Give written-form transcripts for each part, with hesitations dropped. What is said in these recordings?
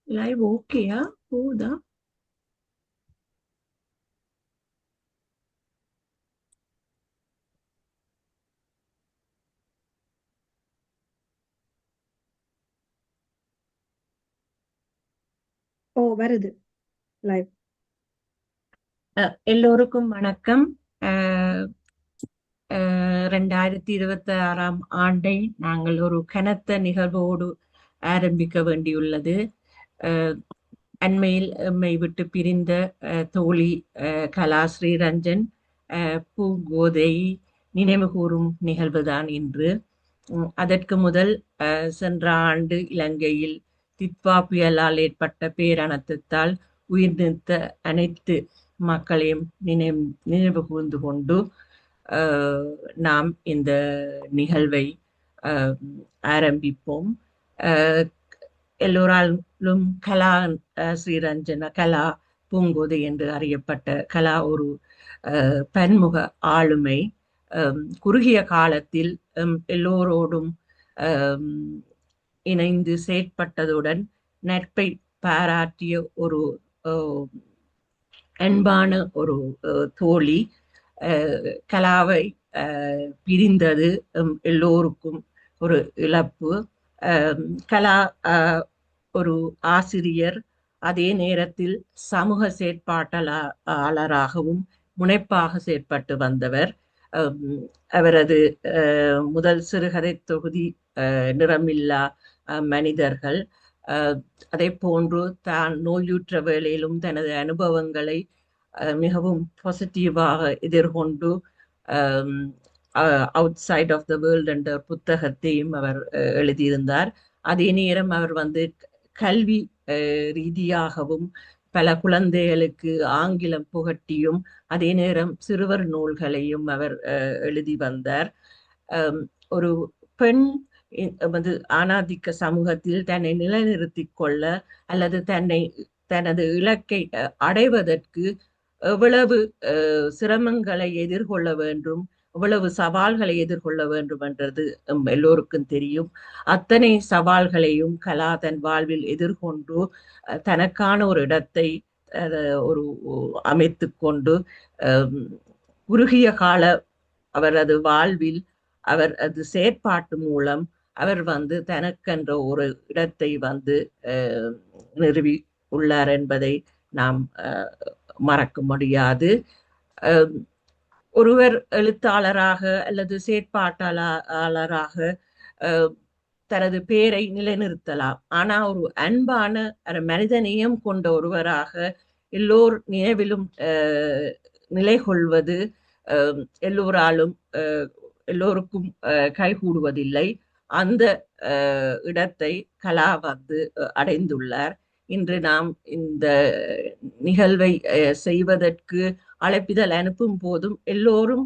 Live ஓகேயா போகுதா? ஓ, வருது லைவ். எல்லோருக்கும் வணக்கம். 2026ஆம் ஆண்டை நாங்கள் ஒரு கனத்த நிகழ்வோடு ஆரம்பிக்க வேண்டியுள்ளது. அஹ், அண்மையில் எம்மை விட்டு பிரிந்த தோழி கலா ஸ்ரீரஞ்சன் பூங்கோதை நினைவு கூறும் நிகழ்வுதான் இன்று. அதற்கு முதல் சென்ற ஆண்டு இலங்கையில் தித்வா புயலால் ஏற்பட்ட பேரணத்தத்தால் உயிர் நீத்த அனைத்து மக்களையும் நினைவு கூர்ந்து கொண்டு அஹ், நாம் இந்த நிகழ்வை அஹ், ஆரம்பிப்போம். அஹ், எல்லோராலும் கலா ஸ்ரீரஞ்சன கலா பூங்கோதை என்று அறியப்பட்ட கலா ஒரு பன்முக ஆளுமை. குறுகிய காலத்தில் எல்லோரோடும் அம், இணைந்து செயற்பட்டதுடன் நட்பை பாராட்டிய ஒரு அஹ், அன்பான ஒரு தோழி. கலாவை பிரிந்தது எல்லோருக்கும் ஒரு இழப்பு. அஹ், கலா அஹ், ஒரு ஆசிரியர், அதே நேரத்தில் சமூக செயற்பாட்டாளராகவும் முனைப்பாக செயற்பட்டு வந்தவர். அவரது முதல் சிறுகதை தொகுதி நிறமில்லா மனிதர்கள். அஹ், அதை போன்று தான் நோயுற்ற வேளையிலும் தனது அனுபவங்களை மிகவும் பாசிட்டிவாக எதிர்கொண்டு outside of the world என்ற புத்தகத்தையும் அவர் எழுதியிருந்தார். அதே நேரம் அவர் வந்து கல்வி ரீதியாகவும் பல குழந்தைகளுக்கு ஆங்கிலம் புகட்டியும் அதே நேரம் சிறுவர் நூல்களையும் அவர் எழுதி வந்தார். ஒரு பெண் வந்து ஆணாதிக்க சமூகத்தில் தன்னை நிலைநிறுத்திக் கொள்ள அல்லது தனது இலக்கை அடைவதற்கு எவ்வளவு சிரமங்களை எதிர்கொள்ள வேண்டும், எவ்வளவு சவால்களை எதிர்கொள்ள வேண்டும் என்றது எல்லோருக்கும் தெரியும். அத்தனை சவால்களையும் கலா தன் வாழ்வில் எதிர்கொண்டு தனக்கான ஒரு இடத்தை ஒரு அமைத்து கொண்டு குறுகிய கால அவரது வாழ்வில் அவர் அது செயற்பாட்டு மூலம் அவர் வந்து தனக்கென்ற ஒரு இடத்தை வந்து நிறுவி உள்ளார் என்பதை நாம் மறக்க முடியாது. ஒருவர் எழுத்தாளராக அல்லது செயற்பாட்டாளராக தனது பேரை நிலைநிறுத்தலாம். ஆனா ஒரு அன்பான மனிதநேயம் கொண்ட ஒருவராக எல்லோர் நினைவிலும் நிலை கொள்வது எல்லோராலும் எல்லோருக்கும் கைகூடுவதில்லை. அந்த இடத்தை கலா வந்து அடைந்துள்ளார். இன்று நாம் இந்த நிகழ்வை செய்வதற்கு அழைப்பிதழ் அனுப்பும் போதும் எல்லோரும்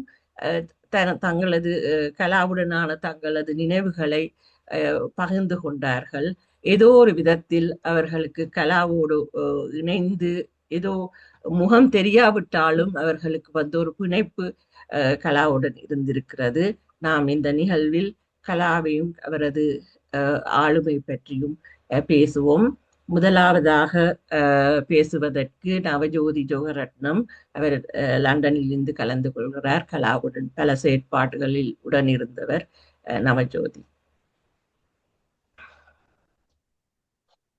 தங்களது கலாவுடனான தங்களது நினைவுகளை பகிர்ந்து கொண்டார்கள். ஏதோ ஒரு விதத்தில் அவர்களுக்கு கலாவோடு இணைந்து ஏதோ முகம் தெரியாவிட்டாலும் அவர்களுக்கு வந்து ஒரு பிணைப்பு கலாவுடன் இருந்திருக்கிறது. நாம் இந்த நிகழ்வில் கலாவையும் அவரது ஆளுமை பற்றியும் பேசுவோம். முதலாவதாக பேசுவதற்கு நவஜோதி ஜோகரட்னம். அவர் லண்டனில் இருந்து கலந்து கொள்கிறார். கலாவுடன் பல செயற்பாடுகளில் உடன் இருந்தவர். நவஜோதி.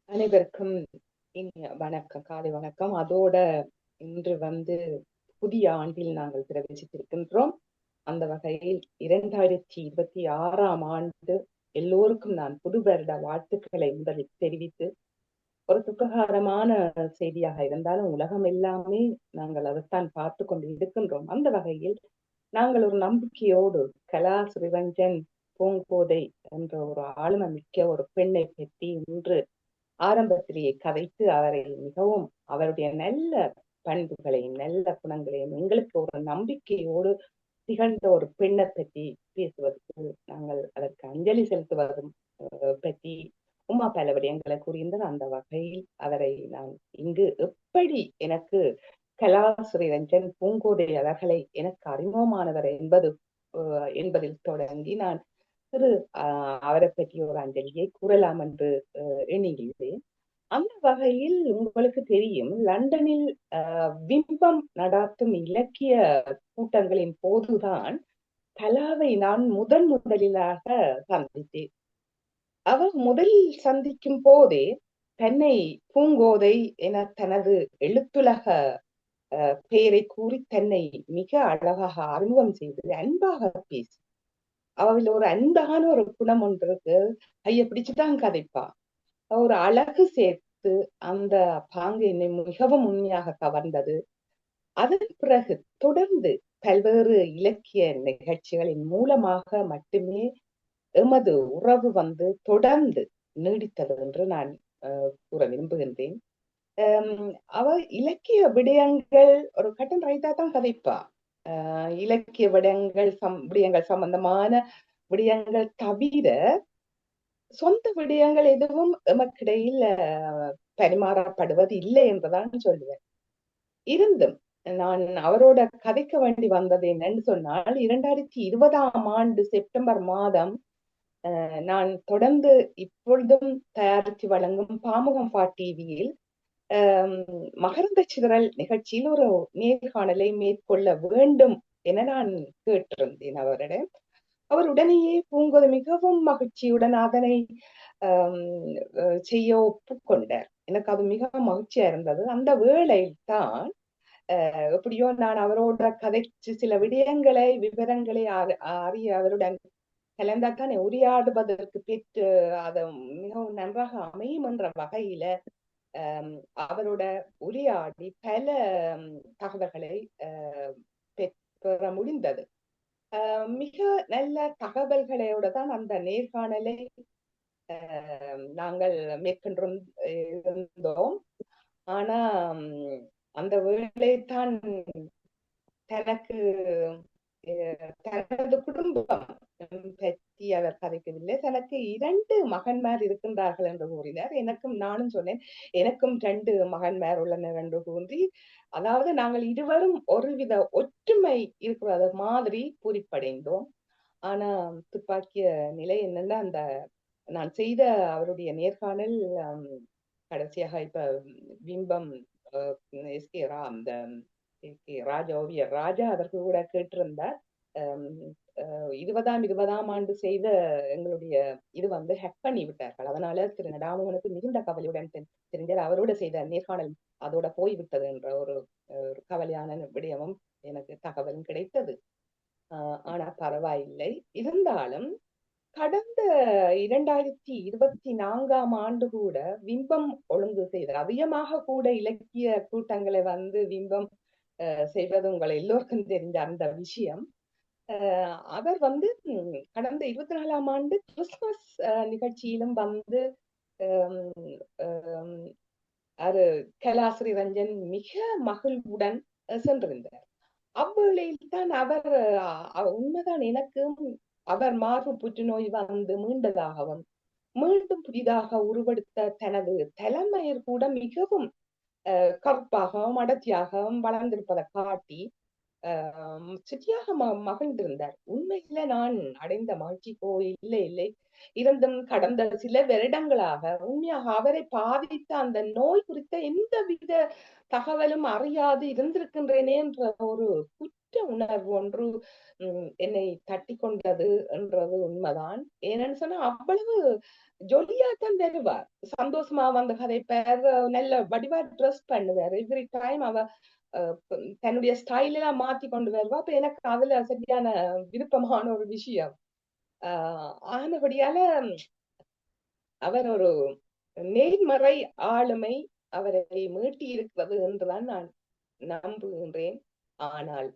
அனைவருக்கும் இனிய வணக்கம், காலை வணக்கம். அதோட இன்று வந்து புதிய ஆண்டில் நாங்கள் பிரவேசித்திருக்கின்றோம். அந்த வகையில் 2026ஆம் ஆண்டு எல்லோருக்கும் நான் புது வருட வாழ்த்துக்களை முதலில் தெரிவித்து, ஒரு துக்ககாரமான செய்தியாக இருந்தாலும் உலகம் எல்லாமே நாங்கள் அதைத்தான் பார்த்து கொண்டு இருக்கின்றோம். அந்த வகையில் நாங்கள் ஒரு நம்பிக்கையோடு கலா ஸ்ரீரஞ்சன் பூங்கோதை என்ற ஒரு ஆளுமை மிக்க ஒரு பெண்ணை பற்றி இன்று ஆரம்பத்திலேயே கதைத்து அவரை மிகவும் அவருடைய நல்ல பண்புகளையும் நல்ல குணங்களையும் எங்களுக்கு ஒரு நம்பிக்கையோடு திகழ்ந்த ஒரு பெண்ணை பற்றி பேசுவதற்கு நாங்கள் அதற்கு அஞ்சலி செலுத்துவதும் பற்றி உமா பல விடயங்களை கூறியிருந்தார். அந்த வகையில் அவரை நான் இங்கு எப்படி எனக்கு கலாஸ்ரீரஞ்சன் பூங்கோதை அவர்களை எனக்கு அறிமுகமானவர் என்பதில் தொடங்கி நான் அவரை பற்றி ஒரு அஞ்சலியை கூறலாம் என்று எண்ணுகிறேன். அந்த வகையில் உங்களுக்கு தெரியும், லண்டனில் பிம்பம் நடாத்தும் இலக்கிய கூட்டங்களின் போதுதான் கலாவை நான் முதலிலாக சந்தித்தேன். அவர் முதலில் சந்திக்கும் போதே தன்னை பூங்கோதை என தனது எழுத்துலக பெயரை கூறி தன்னை மிக அழகாக அறிமுகம் செய்து அன்பாக பேசி, அவள் ஒரு அன்பான ஒரு குணம் ஒன்று இருக்கு, கையை பிடிச்சுதான் கதைப்பா, ஒரு அழகு சேர்த்து அந்த பாங்கு என்னை மிகவும் உண்மையாக கவர்ந்தது. அதன் பிறகு தொடர்ந்து பல்வேறு இலக்கிய நிகழ்ச்சிகளின் மூலமாக மட்டுமே எமது உறவு தொடர்ந்து நீடித்தது என்று நான் கூற விரும்புகின்றேன். அவ இலக்கிய விடயங்கள் ஒரு கட்டன் ரைட்டா தான் கதைப்பா. இலக்கிய விடயங்கள் சம்பந்தமான விடயங்கள் தவிர சொந்த விடயங்கள் எதுவும் எமக்கிடையில் பரிமாறப்படுவது இல்லை என்றுதான் சொல்லுவேன். இருந்தும் நான் அவரோட கதைக்க வேண்டி வந்தது என்னன்னு சொன்னால், 2020 செப்டம்பர் மாதம் நான் தொடர்ந்து இப்பொழுதும் தயாரித்து வழங்கும் பாமுகம் டிவியில் மகரந்த சிதறல் நிகழ்ச்சியில் ஒரு நேர்காணலை மேற்கொள்ள வேண்டும் என நான் கேட்டிருந்தேன் அவரிடம். அவர் உடனேயே பூங்கோதை மிகவும் மகிழ்ச்சியுடன் அதனை செய்ய ஒப்புக்கொண்டார். எனக்கு அது மிக மகிழ்ச்சியா இருந்தது. அந்த வேளையில் தான் எப்படியோ நான் அவரோட கதைச்சு சில விவரங்களை அறிய அவருடன் கலந்தாத்தான் உரையாடுவதற்கு பெற்று அதை மிகவும் நன்றாக அமையும் என்ற வகையில அவரோட உரையாடி பல தகவல்களை பெற முடிந்தது. மிக நல்ல தகவல்களோட தான் அந்த நேர்காணலை நாங்கள் மேற்கொண்டிருந்தோம். ஆனா அந்த வேளை தான் தனக்கு தனது குடும்பம் பற்றி அவர் கதைக்கவில்லை. தனக்கு 2 மகன்மார் இருக்கின்றார்கள் என்று கூறினார். நானும் சொன்னேன், எனக்கும் 2 மகன்மார் உள்ளனர் என்று கூறி, அதாவது நாங்கள் இருவரும் ஒருவித ஒற்றுமை இருக்கிறது மாதிரி பூரிப்படைந்தோம். ஆனா துப்பாக்கிய நிலை என்னன்னா, நான் செய்த அவருடைய நேர்காணல் கடைசியாக இப்ப பிம்பம் ராஜா ஓவியர் ராஜா அதற்கு கூட கேட்டிருந்தார். 2020 செய்த எங்களுடைய இது ஹேக் பண்ணி விட்டார்கள். அதனால திரு நடாமோகனுக்கு மிகுந்த கவலையுடன் தெரிஞ்சார். அவரோட செய்த நேர்காணல் அதோட போய்விட்டது என்ற ஒரு கவலையான விடயமும் எனக்கு தகவலும் கிடைத்தது. ஆனா பரவாயில்லை. இருந்தாலும் கடந்த 2024 கூட பிம்பம் ஒழுங்கு செய்தார். அதிகமாக கூட இலக்கிய கூட்டங்களை பிம்பம் செய்வது உங்களை எல்லோருக்கும் தெரிஞ்ச அந்த விஷயம். அவர் கடந்த 24 கிறிஸ்துமஸ் நிகழ்ச்சியிலும் கலாஸ்ரீ ரஞ்சன் மிக மகிழ்வுடன் சென்றிருந்தார். அவ்வேளையில் தான் அவர் உண்மைதான், எனக்கும் அவர் மார்பு புற்றுநோய் மீண்டதாகவும் மீண்டும் புதிதாக உருவெடுத்த தனது தலைமையர் கூட மிகவும் கருப்பாகவும் அடர்த்தியாகவும் வளர்ந்திருப்பதை காட்டி சரியாக மகிழ்ந்திருந்தார். உண்மையில நான் அடைந்த மகிழ்ச்சிக்கோ இல்லை இருந்தும் கடந்த சில வருடங்களாக உண்மையாக அவரை பாதித்த அந்த நோய் குறித்த எந்தவித தகவலும் அறியாது இருந்திருக்கின்றேனே என்ற ஒரு குற்ற உணர்வு ஒன்று என்னை தட்டி கொண்டது என்றது உண்மைதான். ஏன்னு சொன்னா அவ்வளவு ஜொலியாத்தான் வருவார், சந்தோஷமா கதைப்பார், நல்ல வடிவா ட்ரெஸ் பண்ணுவார். எவ்ரி டைம் தன்னுடைய ஸ்டைல் எல்லாம் மாத்தி கொண்டு வருவா. அப்ப எனக்கு அதுல சரியான விருப்பமான ஒரு விஷயம். ஆனபடியால அவர் ஒரு நேர்மறை ஆளுமை அவரை மீட்டி இருக்கிறது என்றுதான் நான் நம்புகின்றேன். ஆனால்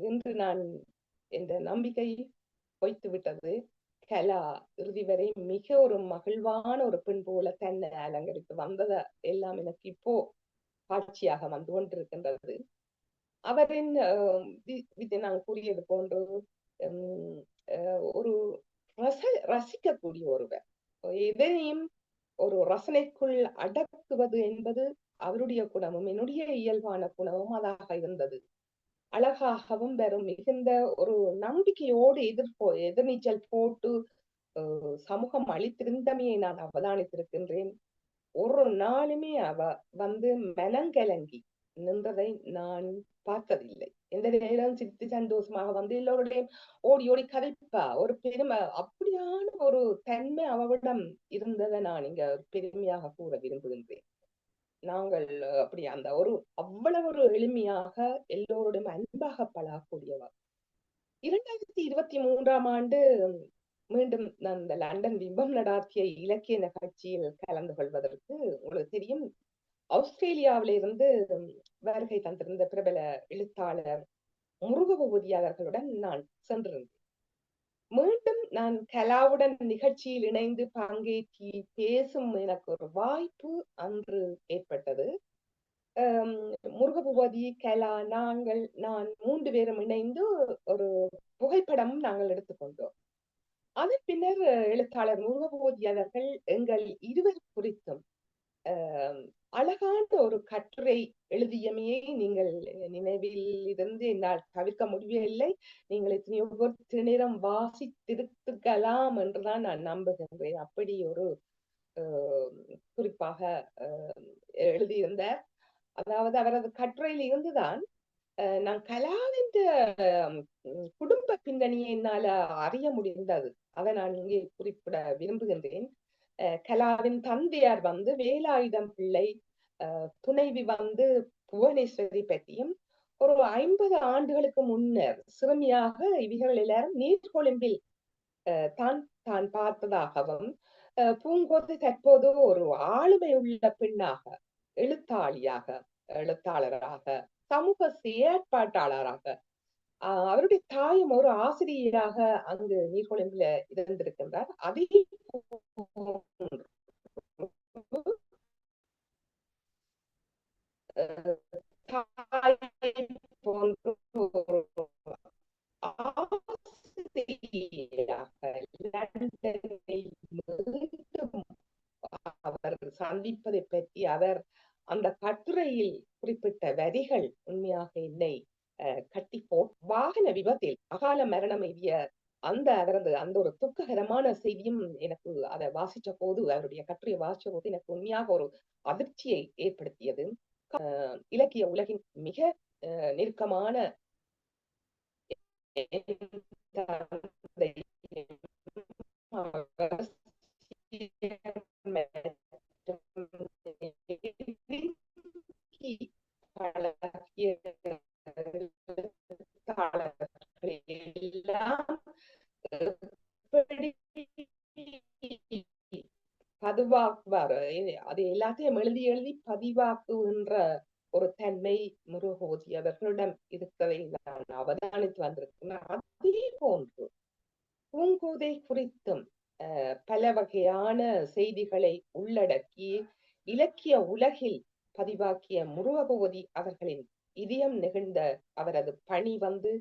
இன்று நான் இந்த நம்பிக்கை பொய்த்து விட்டது. கலா இறுதி வரை மிக ஒரு மகிழ்வான ஒரு பெண் போல தன்னை அலங்கரித்து வந்தத எல்லாம் எனக்கு இப்போ காட்சியாக வந்து கொண்டிருக்கின்றது. அவரின் நான் கூறியது போன்று ஒரு ரசிக்கக்கூடிய ஒருவர், எதனையும் ஒரு ரசனைக்குள் அடக்குவது என்பது அவருடைய குணமும் என்னுடைய இயல்பான குணமும் அதாக இருந்தது. அழகாகவும் வெறும் மிகுந்த ஒரு நம்பிக்கையோடு எதிர்நீச்சல் போட்டு சமூகம் அளித்திருந்தமையை நான் அவதானித்திருக்கின்றேன். ஒரு நாளுமே அவ வந்து மனங்கலங்கி நின்றதை நான் பார்த்ததில்லை. எந்த நேரம் சிரித்து சந்தோஷமாக வந்து எல்லோருடையும் ஓடி ஓடி கதைப்பா, ஒரு பெருமை, அப்படியான ஒரு தன்மை அவளிடம் இருந்ததை நான் இங்க பெருமையாக கூற விரும்புகின்றேன். நாங்கள் அப்படி அந்த ஒரு அவ்வளவு ஒரு எளிமையாக எல்லோருடையும் அன்பாக பழகக்கூடியவர். 2023ஆம் ஆண்டு மீண்டும் நான் இந்த லண்டன் விம்பம் நடாத்திய இலக்கிய நிகழ்ச்சியில் கலந்து கொள்வதற்கு உங்களுக்கு தெரியும், ஆஸ்திரேலியாவிலிருந்து வருகை தந்திருந்த பிரபல எழுத்தாளர் முருகபூபதி அவர்களுடன் நான் சென்றிருந்தேன். மீண்டும் நான் கலாவுடன் நிகழ்ச்சியில் இணைந்து பங்கேற்றி பேசும் எனக்கு ஒரு வாய்ப்பு அன்று ஏற்பட்டது. முருகபூபதி, கலா, நான் 3 பேரும் இணைந்து ஒரு புகைப்படம் நாங்கள் எடுத்துக்கொண்டோம். அதன் பின்னர் எழுத்தாளர் முருகபூபதி அவர்கள் எங்கள் இருவர் குறித்தும் அழகான ஒரு கட்டுரை எழுதியமையை நீங்கள் நினைவில் இருந்து என்னால் தவிர்க்க முடியவில்லை. நீங்கள் எத்தனையோ நேரம் வாசித்திருக்கலாம் என்றுதான் நான் நம்புகின்றேன். அப்படி ஒரு குறிப்பாக எழுதியிருந்தார். அதாவது அவரது கட்டுரையில் இருந்துதான் நான் கலாவின் குடும்ப பின்னணியை என்னால அறிய முடிந்தது. அதை நான் இங்கே குறிப்பிட விரும்புகின்றேன். கலாவின் தந்தையார் வந்து வேலாயுதம் பிள்ளை, துணைவி வந்து புவனேஸ்வரி பற்றியும் ஒரு 50 ஆண்டுகளுக்கு முன்னர் சிறுமியாக இவர்கள் எல்லாரும் நீர்கொழும்பில் தான் பார்த்ததாகவும், பூங்கோதை தற்போது ஒரு ஆளுமை உள்ள பெண்ணாக, எழுத்தாளராக, சமூக செயற்பாட்டாளராக, அவருடைய தாயும் ஒரு ஆசிரியராக அங்கு நீர்கொழும்பில இருந்திருக்கின்றார். அதே அவர் சந்திப்பதை பற்றி அவர் அந்த கட்டுரையில் குறிப்பிட்ட வரிகள் உண்மையாக என்னை கட்டி வாகன விபத்தில் அகால மரணம் எய்திய அவரது அந்த ஒரு துக்ககரமான செய்தியும் எனக்கு அதை வாசிச்ச போது, அவருடைய கட்டுரையை வாசிச்ச போது எனக்கு உண்மையாக ஒரு அதிர்ச்சியை ஏற்படுத்தியது. இலக்கிய உலகின் மிக நெருக்கமான பதிவாக்குவார். அது எல்லாத்தையும் எழுதி பதிவாக்குகின்ற ஒரு தன்மை முருகபூபதி அவர்களிடம் இருக்கிறதை நான் அவதானித்து வந்திருக்கிறேன். அதே போன்று பூங்கோதை குறித்தும் பல வகையான செய்திகளை உள்ளடக்கி இலக்கிய உலகில் பதிவாக்கிய முருகபூபதி அவர்களின் இதயம் நெகிழ்ந்த அவரது பணி வந்து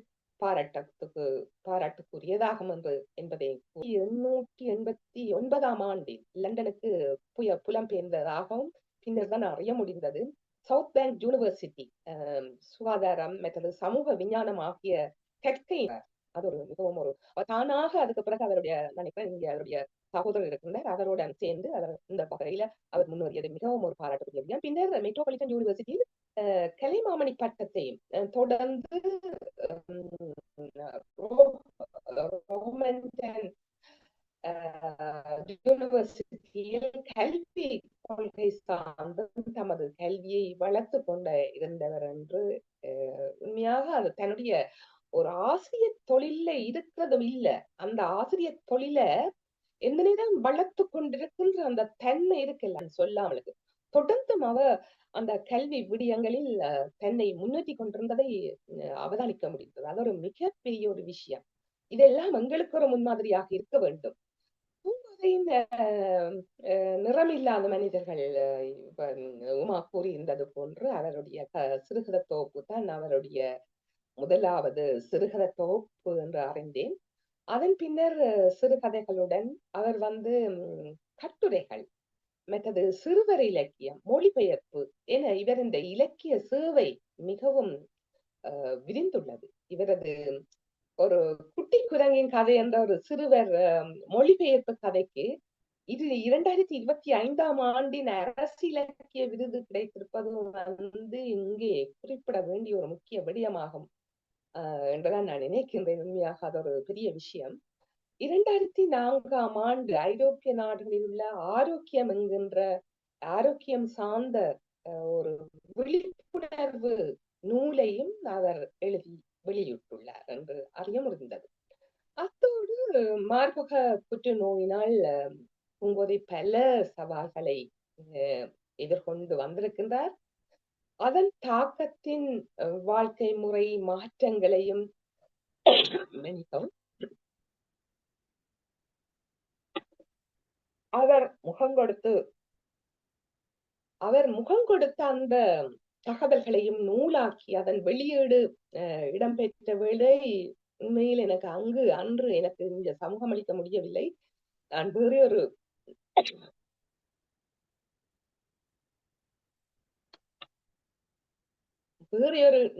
பாராட்டுக்குரியதாகும் என்பதை 1889ஆம் ஆண்டில் லண்டனுக்கு புலம்பெயர்ந்ததாகவும் பின்னர் தான் அறிய முடிந்தது. சவுத் பேங்க் யூனிவர்சிட்டி சுகாதாரம் மற்றது சமூக விஞ்ஞானம் ஆகிய அது ஒரு மிகவும் ஒரு தானாக அதுக்கு பிறகு அவருடைய நினைக்கிறேன் இங்க அவருடைய சகோதரர் இருக்கின்றார், அவருடன் சேர்ந்து அவர் இந்த வகையில அவர் முன்னேறியது மிகவும் ஒரு பாராட்டுக்குரிய விஷயம். பின்னர் மெட்ரோபாலிட்டன் யூனிவர்சிட்டியில் கலைமாமணி பட்டத்தையும் தொடர்ந்து யூனிவர்சிட்டியில் கல்வி கொள்கை சார்ந்து தமது கல்வியை வளர்த்து கொண்ட இருந்தவர் என்று உண்மையாக அது தன்னுடைய ஒரு ஆசிரியர் தொழில இருக்கிறதும் இல்ல, அந்த ஆசிரியர் தொழில எந்த நேரம் வளர்த்து கொண்டிருக்கின்ற அந்த தன்மை இருக்குல்ல சொல்லாமலுக்கு தொடர்ந்தும் அவ அந்த கல்வி விடயங்களில் தன்னை முன்னேற்றி கொண்டிருந்ததை அவதானிக்க முடிந்தது. அது ஒரு மிகப்பெரிய ஒரு விஷயம். இதெல்லாம் எங்களுக்கு ஒரு முன்மாதிரியாக இருக்க வேண்டும். பூங்கோதையின் நிறமில்லாத மனிதர்கள் உமா கூறியிருந்தது போன்று அவருடைய சிறுகதை தொகுப்பு தான் அவருடைய முதலாவது சிறுகதை தொகுப்பு என்று அறிந்தேன். அதன் பின்னர் சிறுகதைகளுடன் அவர் வந்து கட்டுரைகள், மற்றது சிறுவர் இலக்கியம், மொழிபெயர்ப்பு என இவர் இந்த இலக்கிய சேவை மிகவும் விரிந்துள்ளது. இவரது ஒரு குட்டி குரங்கின் கதை என்ற ஒரு சிறுவர் மொழிபெயர்ப்பு கதைக்கு இது 2025ஆம் ஆண்டின் அரசு இலக்கிய விருது கிடைத்திருப்பது வந்து இங்கே குறிப்பிட வேண்டிய ஒரு முக்கிய விடயமாகும் என்றுதான் நான் நினைக்கின்றேன். உண்மையாக அது ஒரு பெரிய விஷயம். 2004ஆம் ஆண்டு ஐரோப்பிய நாடுகளில் உள்ள ஆரோக்கியம் என்கின்ற ஆரோக்கியம் சார்ந்த ஒரு விழிப்புணர்வு நூலையும் அவர் எழுதி வெளியிட்டுள்ளார் என்று அறிய முடிந்தது. அத்தோடு மார்பக புற்றுநோயினால் பூங்கோதை பல சவால்களை எதிர்கொண்டு வந்திருக்கின்றார். அதன் தாக்கத்தின் வாழ்க்கை முறை மாற்றங்களையும் அவர் முகம் கொடுத்த அந்த தகவல்களையும் நூலாக்கி அதன் வெளியீடு இடம்பெற்ற வேளை உண்மையில் எனக்கு அன்று எனக்கு இங்க சமூகம் அளிக்க முடியவில்லை. நான் வேறு ஒரு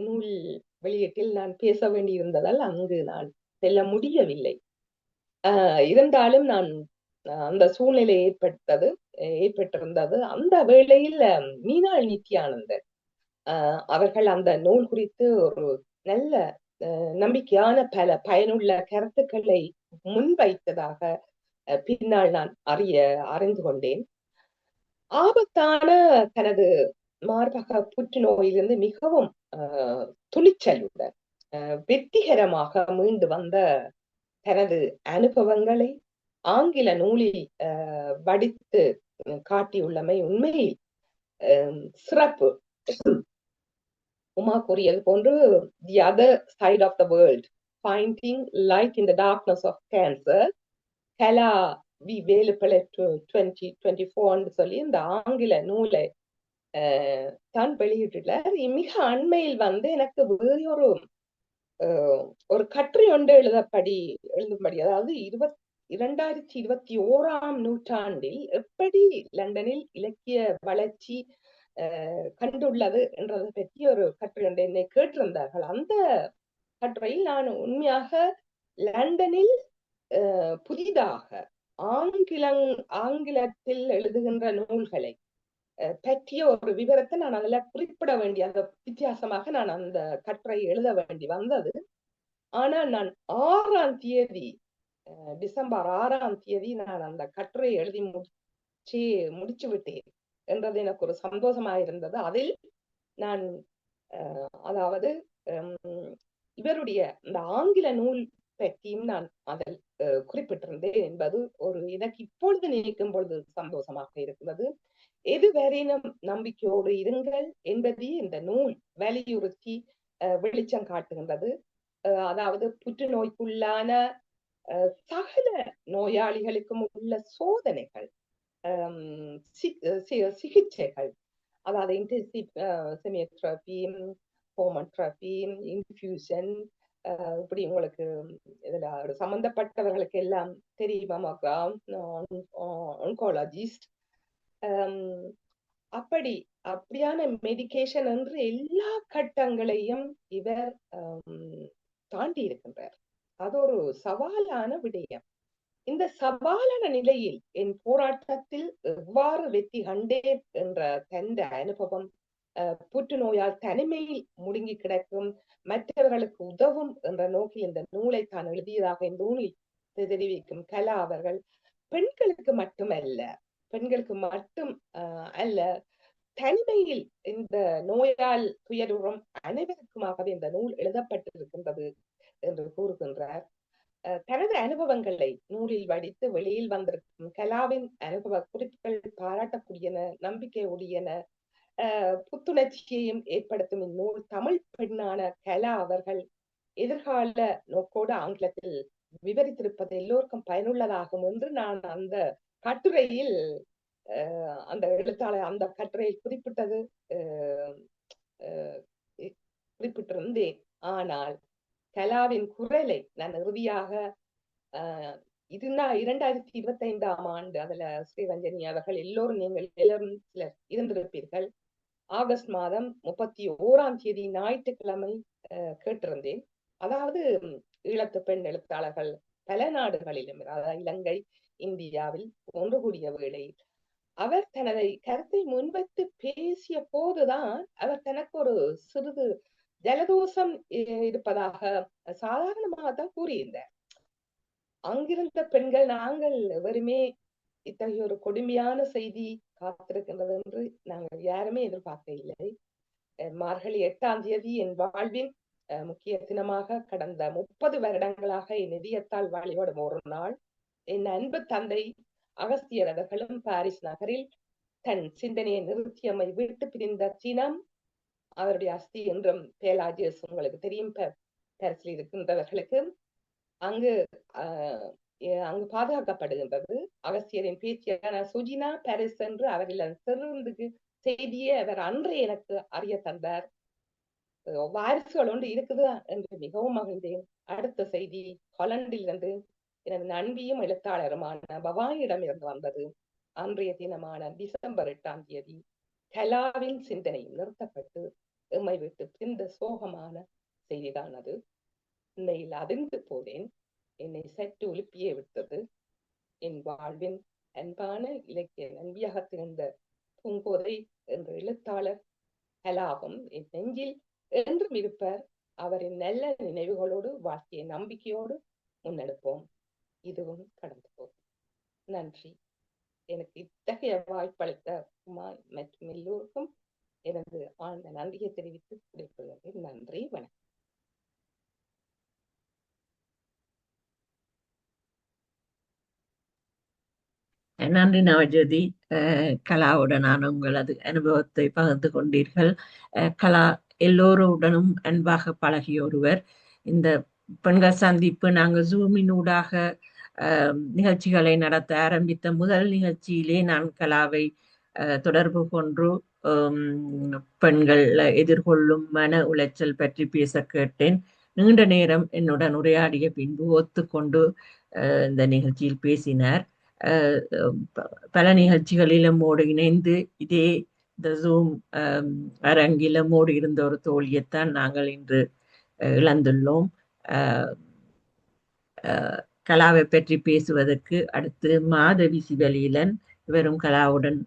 நூல் வெளியீட்டில் நான் பேச வேண்டியிருந்ததால் அங்கு நான் செல்ல முடியவில்லை. இருந்தாலும் நான் அந்த சூழ்நிலை ஏற்பட்டிருந்தது. அந்த வேளையில் மீனாள் நித்யானந்தர் அவர்கள் அந்த நூல் குறித்து ஒரு நல்ல நம்பிக்கையான பல பயனுள்ள கருத்துக்களை முன்வைத்ததாக பின்னால் நான் அறிந்து கொண்டேன். ஆபத்தான தனது மார்பக புற்றுநோயிலிருந்து மிகவும் துணிச்சலுடன் வெற்றிகரமாக மீண்டு வந்த தனது அனுபவங்களை ஆங்கில நூலில் வடித்து காட்டியுள்ளமை உண்மையில் சிறப்பு. உமா கூறியது போன்று the other side of the world, finding light in the darkness of cancer, Kala V Velupillai 2024 சொல்லி இந்த ஆங்கில நூலை தான் வெளியிட்டுள்ளார். மிக அண்மையில் வந்து எனக்கு வேறு ஒரு கட்டுரை ஒன்று எழுதும்படி, அதாவது 2021ஆம் நூற்றாண்டில் எப்படி லண்டனில் இலக்கிய வளர்ச்சி கண்டுள்ளது என்றதை பற்றி ஒரு கட்டுரை ஒன்று என்னை கேட்டிருந்தார்கள். அந்த கட்டுரையில் நான் உண்மையாக லண்டனில் புதிதாக ஆங்கிலத்தில் எழுதுகின்ற நூல்களை பற்றிய ஒரு விவரத்தை நான் அதுல குறிப்பிட வேண்டிய அந்த வித்தியாசமாக நான் அந்த கட்டுரை எழுத வேண்டி வந்தது. ஆனால் நான் டிசம்பர் 6ஆம் தேதி நான் அந்த கட்டுரை எழுதி முடிச்சு விட்டேன் என்றது எனக்கு ஒரு சந்தோஷமாக இருந்தது. அதில் நான் அதாவது இவருடைய இந்த ஆங்கில நூல் பற்றியும் நான் அதில் குறிப்பிட்டிருந்தேன் என்பது எனக்கு இப்பொழுது நினைக்கும் பொழுது சந்தோஷமாக இருக்கிறது. எதுவரையினும் நம்பிக்கையோடு இருங்கள் என்பதை இந்த நூல் வலியுறுத்தி வெளிச்சம் காட்டுகின்றது. அதாவது புற்றுநோய்க்குள்ளான சகல நோயாளிகளுக்கும் உள்ள சோதனைகள், சிகிச்சைகள், அதாவது இன்டென்சிவ் செமியோதெரபி, ஹோமோதெரபி, இன்ஃபியூஷன், இப்படி உங்களுக்கு இதுல சம்பந்தப்பட்டவர்களுக்கு எல்லாம் தெரியுமாக்கா, ஆன்காலஜிஸ்ட், அப்படியான மெடிகேஷன் என்று எல்லா கட்டங்களையும் இவர் தாண்டி இருக்கின்றார். அது ஒரு சவாலான விடயம். இந்த சவாலான நிலையில் என் போராட்டத்தில் எவ்வாறு வெற்றி கண்டேன் என்ற தந்த அனுபவம், புற்றுநோயால் தனிமையில் முடுங்கி கிடக்கும் மற்றவர்களுக்கு உதவும் என்ற நோக்கில் இந்த நூலை தான் எழுதியதாக இந்த நூலில் தெரிவிக்கும் கலா அவர்கள் பெண்களுக்கு மட்டும் அல்ல, தனிமையில் இந்த நோயால் துயருறும் அனைவருக்குமாகவே இந்த நூல் எழுதப்பட்டிருக்கின்றது என்று கூறுகின்றார். தனது அனுபவங்களை நூலில் வடித்து வெளியில் வந்திருக்கும் கலாவின் அனுபவ குறிப்புகள் பாராட்டக்கூடியன, நம்பிக்கை உடையன, புத்துணர்ச்சியையும் ஏற்படுத்தும் இந்நூல் தமிழ் பெண்ணான கலா அவர்கள் எதிர்கால நோக்கோடு ஆங்கிலத்தில் விவரித்திருப்பது எல்லோருக்கும் பயனுள்ளதாகும் என்று நான் அந்த கட்டுரையில் அந்த எழுத்தாளர் அந்த கட்டுரையில் குறிப்பிட்டிருந்தேன். ஆனால் கலாவின் குரலை நான் இறுதியாக இதுனா 2025ஆம் ஆண்டு. அதுல ஸ்ரீரஞ்சனி அவர்கள் எல்லோரும் நீங்கள் எல்லாரும் சிலர் இருந்திருப்பீர்கள். ஆகஸ்ட் மாதம் 31ஆம் தேதி ஞாயிற்றுக்கிழமை கேட்டிருந்தேன். அதாவது ஈழத்து பெண் எழுத்தாளர்கள் பல நாடுகளிலும், அதாவது இலங்கை, இந்தியாவில் ஒன்று கூடிய வேளையில் அவர் தனது கருத்தை முன்வைத்து பேசிய போதுதான் அவர் தனக்கு ஒரு சிறிது ஜலதோஷம் இருப்பதாக சாதாரணமாக தான் கூறியிருந்தார். அங்கிருந்த பெண்கள் நாங்கள் வெறுமே இத்தகைய ஒரு கொடுமையான செய்தி காத்திருக்கின்றது என்று நாங்கள் யாருமே எதிர்பார்க்க இல்லை. மார்கழி 8ஆம் தேதி என் வாழ்வின் முக்கிய தினமாக கடந்த 30 வருடங்களாக என் இதயத்தால் வழிபடும் ஒரு நாள். என் அன்பு தந்தை அகஸ்தியர் அவர்களும் பாரிஸ் நகரில் தன் சிந்தனையை நிறுத்தியமை விட்டு பிரிந்த தினம். அவருடைய அஸ்தி என்றும் பேலாஜியஸ் உங்களுக்கு தெரியும், பாரிஸில் இருக்கின்றவர்களுக்கு அங்கு பாதுகாக்கப்படுகின்றது. அகஸ்தியரின் பேச்சியான சுஜினா பாரிஸ் என்று அவரில் சிறந்துக்கு செய்தியை அவர் அன்றே எனக்கு அறிய தந்தார். வாரிசுகள் ஒன்று இருக்குது என்று மிகவும் மகிழ்ந்தேன். அடுத்த செய்தி ஹாலண்டில் இருந்து எனது நண்பியும் எழுத்தாளருமான பவானியிடம் இருந்து வந்தது. அன்றைய தினமான டிசம்பர் 8ஆம் தேதி கலாவின் சிந்தனையும் நிறுத்தப்பட்டு எம்மை விட்டு பிரிந்த சோகமான செய்திதான் அது. உண்மையில் அதிர்ந்து போனேன். என்னை சற்று உலுப்பியே விட்டது. என் வாழ்வின் அன்பான இலக்கிய நம்பியாக திகழ்ந்த பூங்கோதை என்ற எழுத்தாளர் கலாவும் என் நெஞ்சில் என்றும் இருப்பார். அவரின் நல்ல நினைவுகளோடு வாழ்க்கைய நம்பிக்கையோடு முன்னெடுப்போம். இதுவும் கடந்து போகும். நன்றி. எனக்கு இத்தகைய வாய்ப்பளித்த உமா மற்றும் எல்லோருக்கும் எனது ஆழ்ந்த நன்றியை தெரிவித்து விடைபெறுகிறேன். நன்றி, வணக்கம். நன்றி நவஜோதி. கலாவுடனான உங்களது அனுபவத்தை பகிர்ந்து கொண்டீர்கள். கலா எல்லோருடனும் அன்பாக பழகிய ஒருவர். இந்த பெண்கள் சந்திப்பு நாங்கள் ஜூமினூடாக நிகழ்ச்சிகளை நடத்த ஆரம்பித்த முதல் நிகழ்ச்சியிலே நான் கலாவை தொடர்பு கொண்டு பெண்கள் எதிர்கொள்ளும் மன உளைச்சல் பற்றி பேச கேட்டேன். நீண்ட நேரம் என்னுடன் உரையாடிய பின்பு ஒத்துக்கொண்டு இந்த நிகழ்ச்சியில் பேசினார். பல நிகழ்ச்சிகளிலும் மோடு இணைந்து இதே இந்த ஜூம் அரங்கிலும் மோடு இருந்த ஒரு தோழியைத்தான் நாங்கள் இன்று இழந்துள்ளோம். கலாவை பற்றி பேசுவதற்கு அடுத்து மாதவி சிவலீலன். இவரும் கலாவுடன்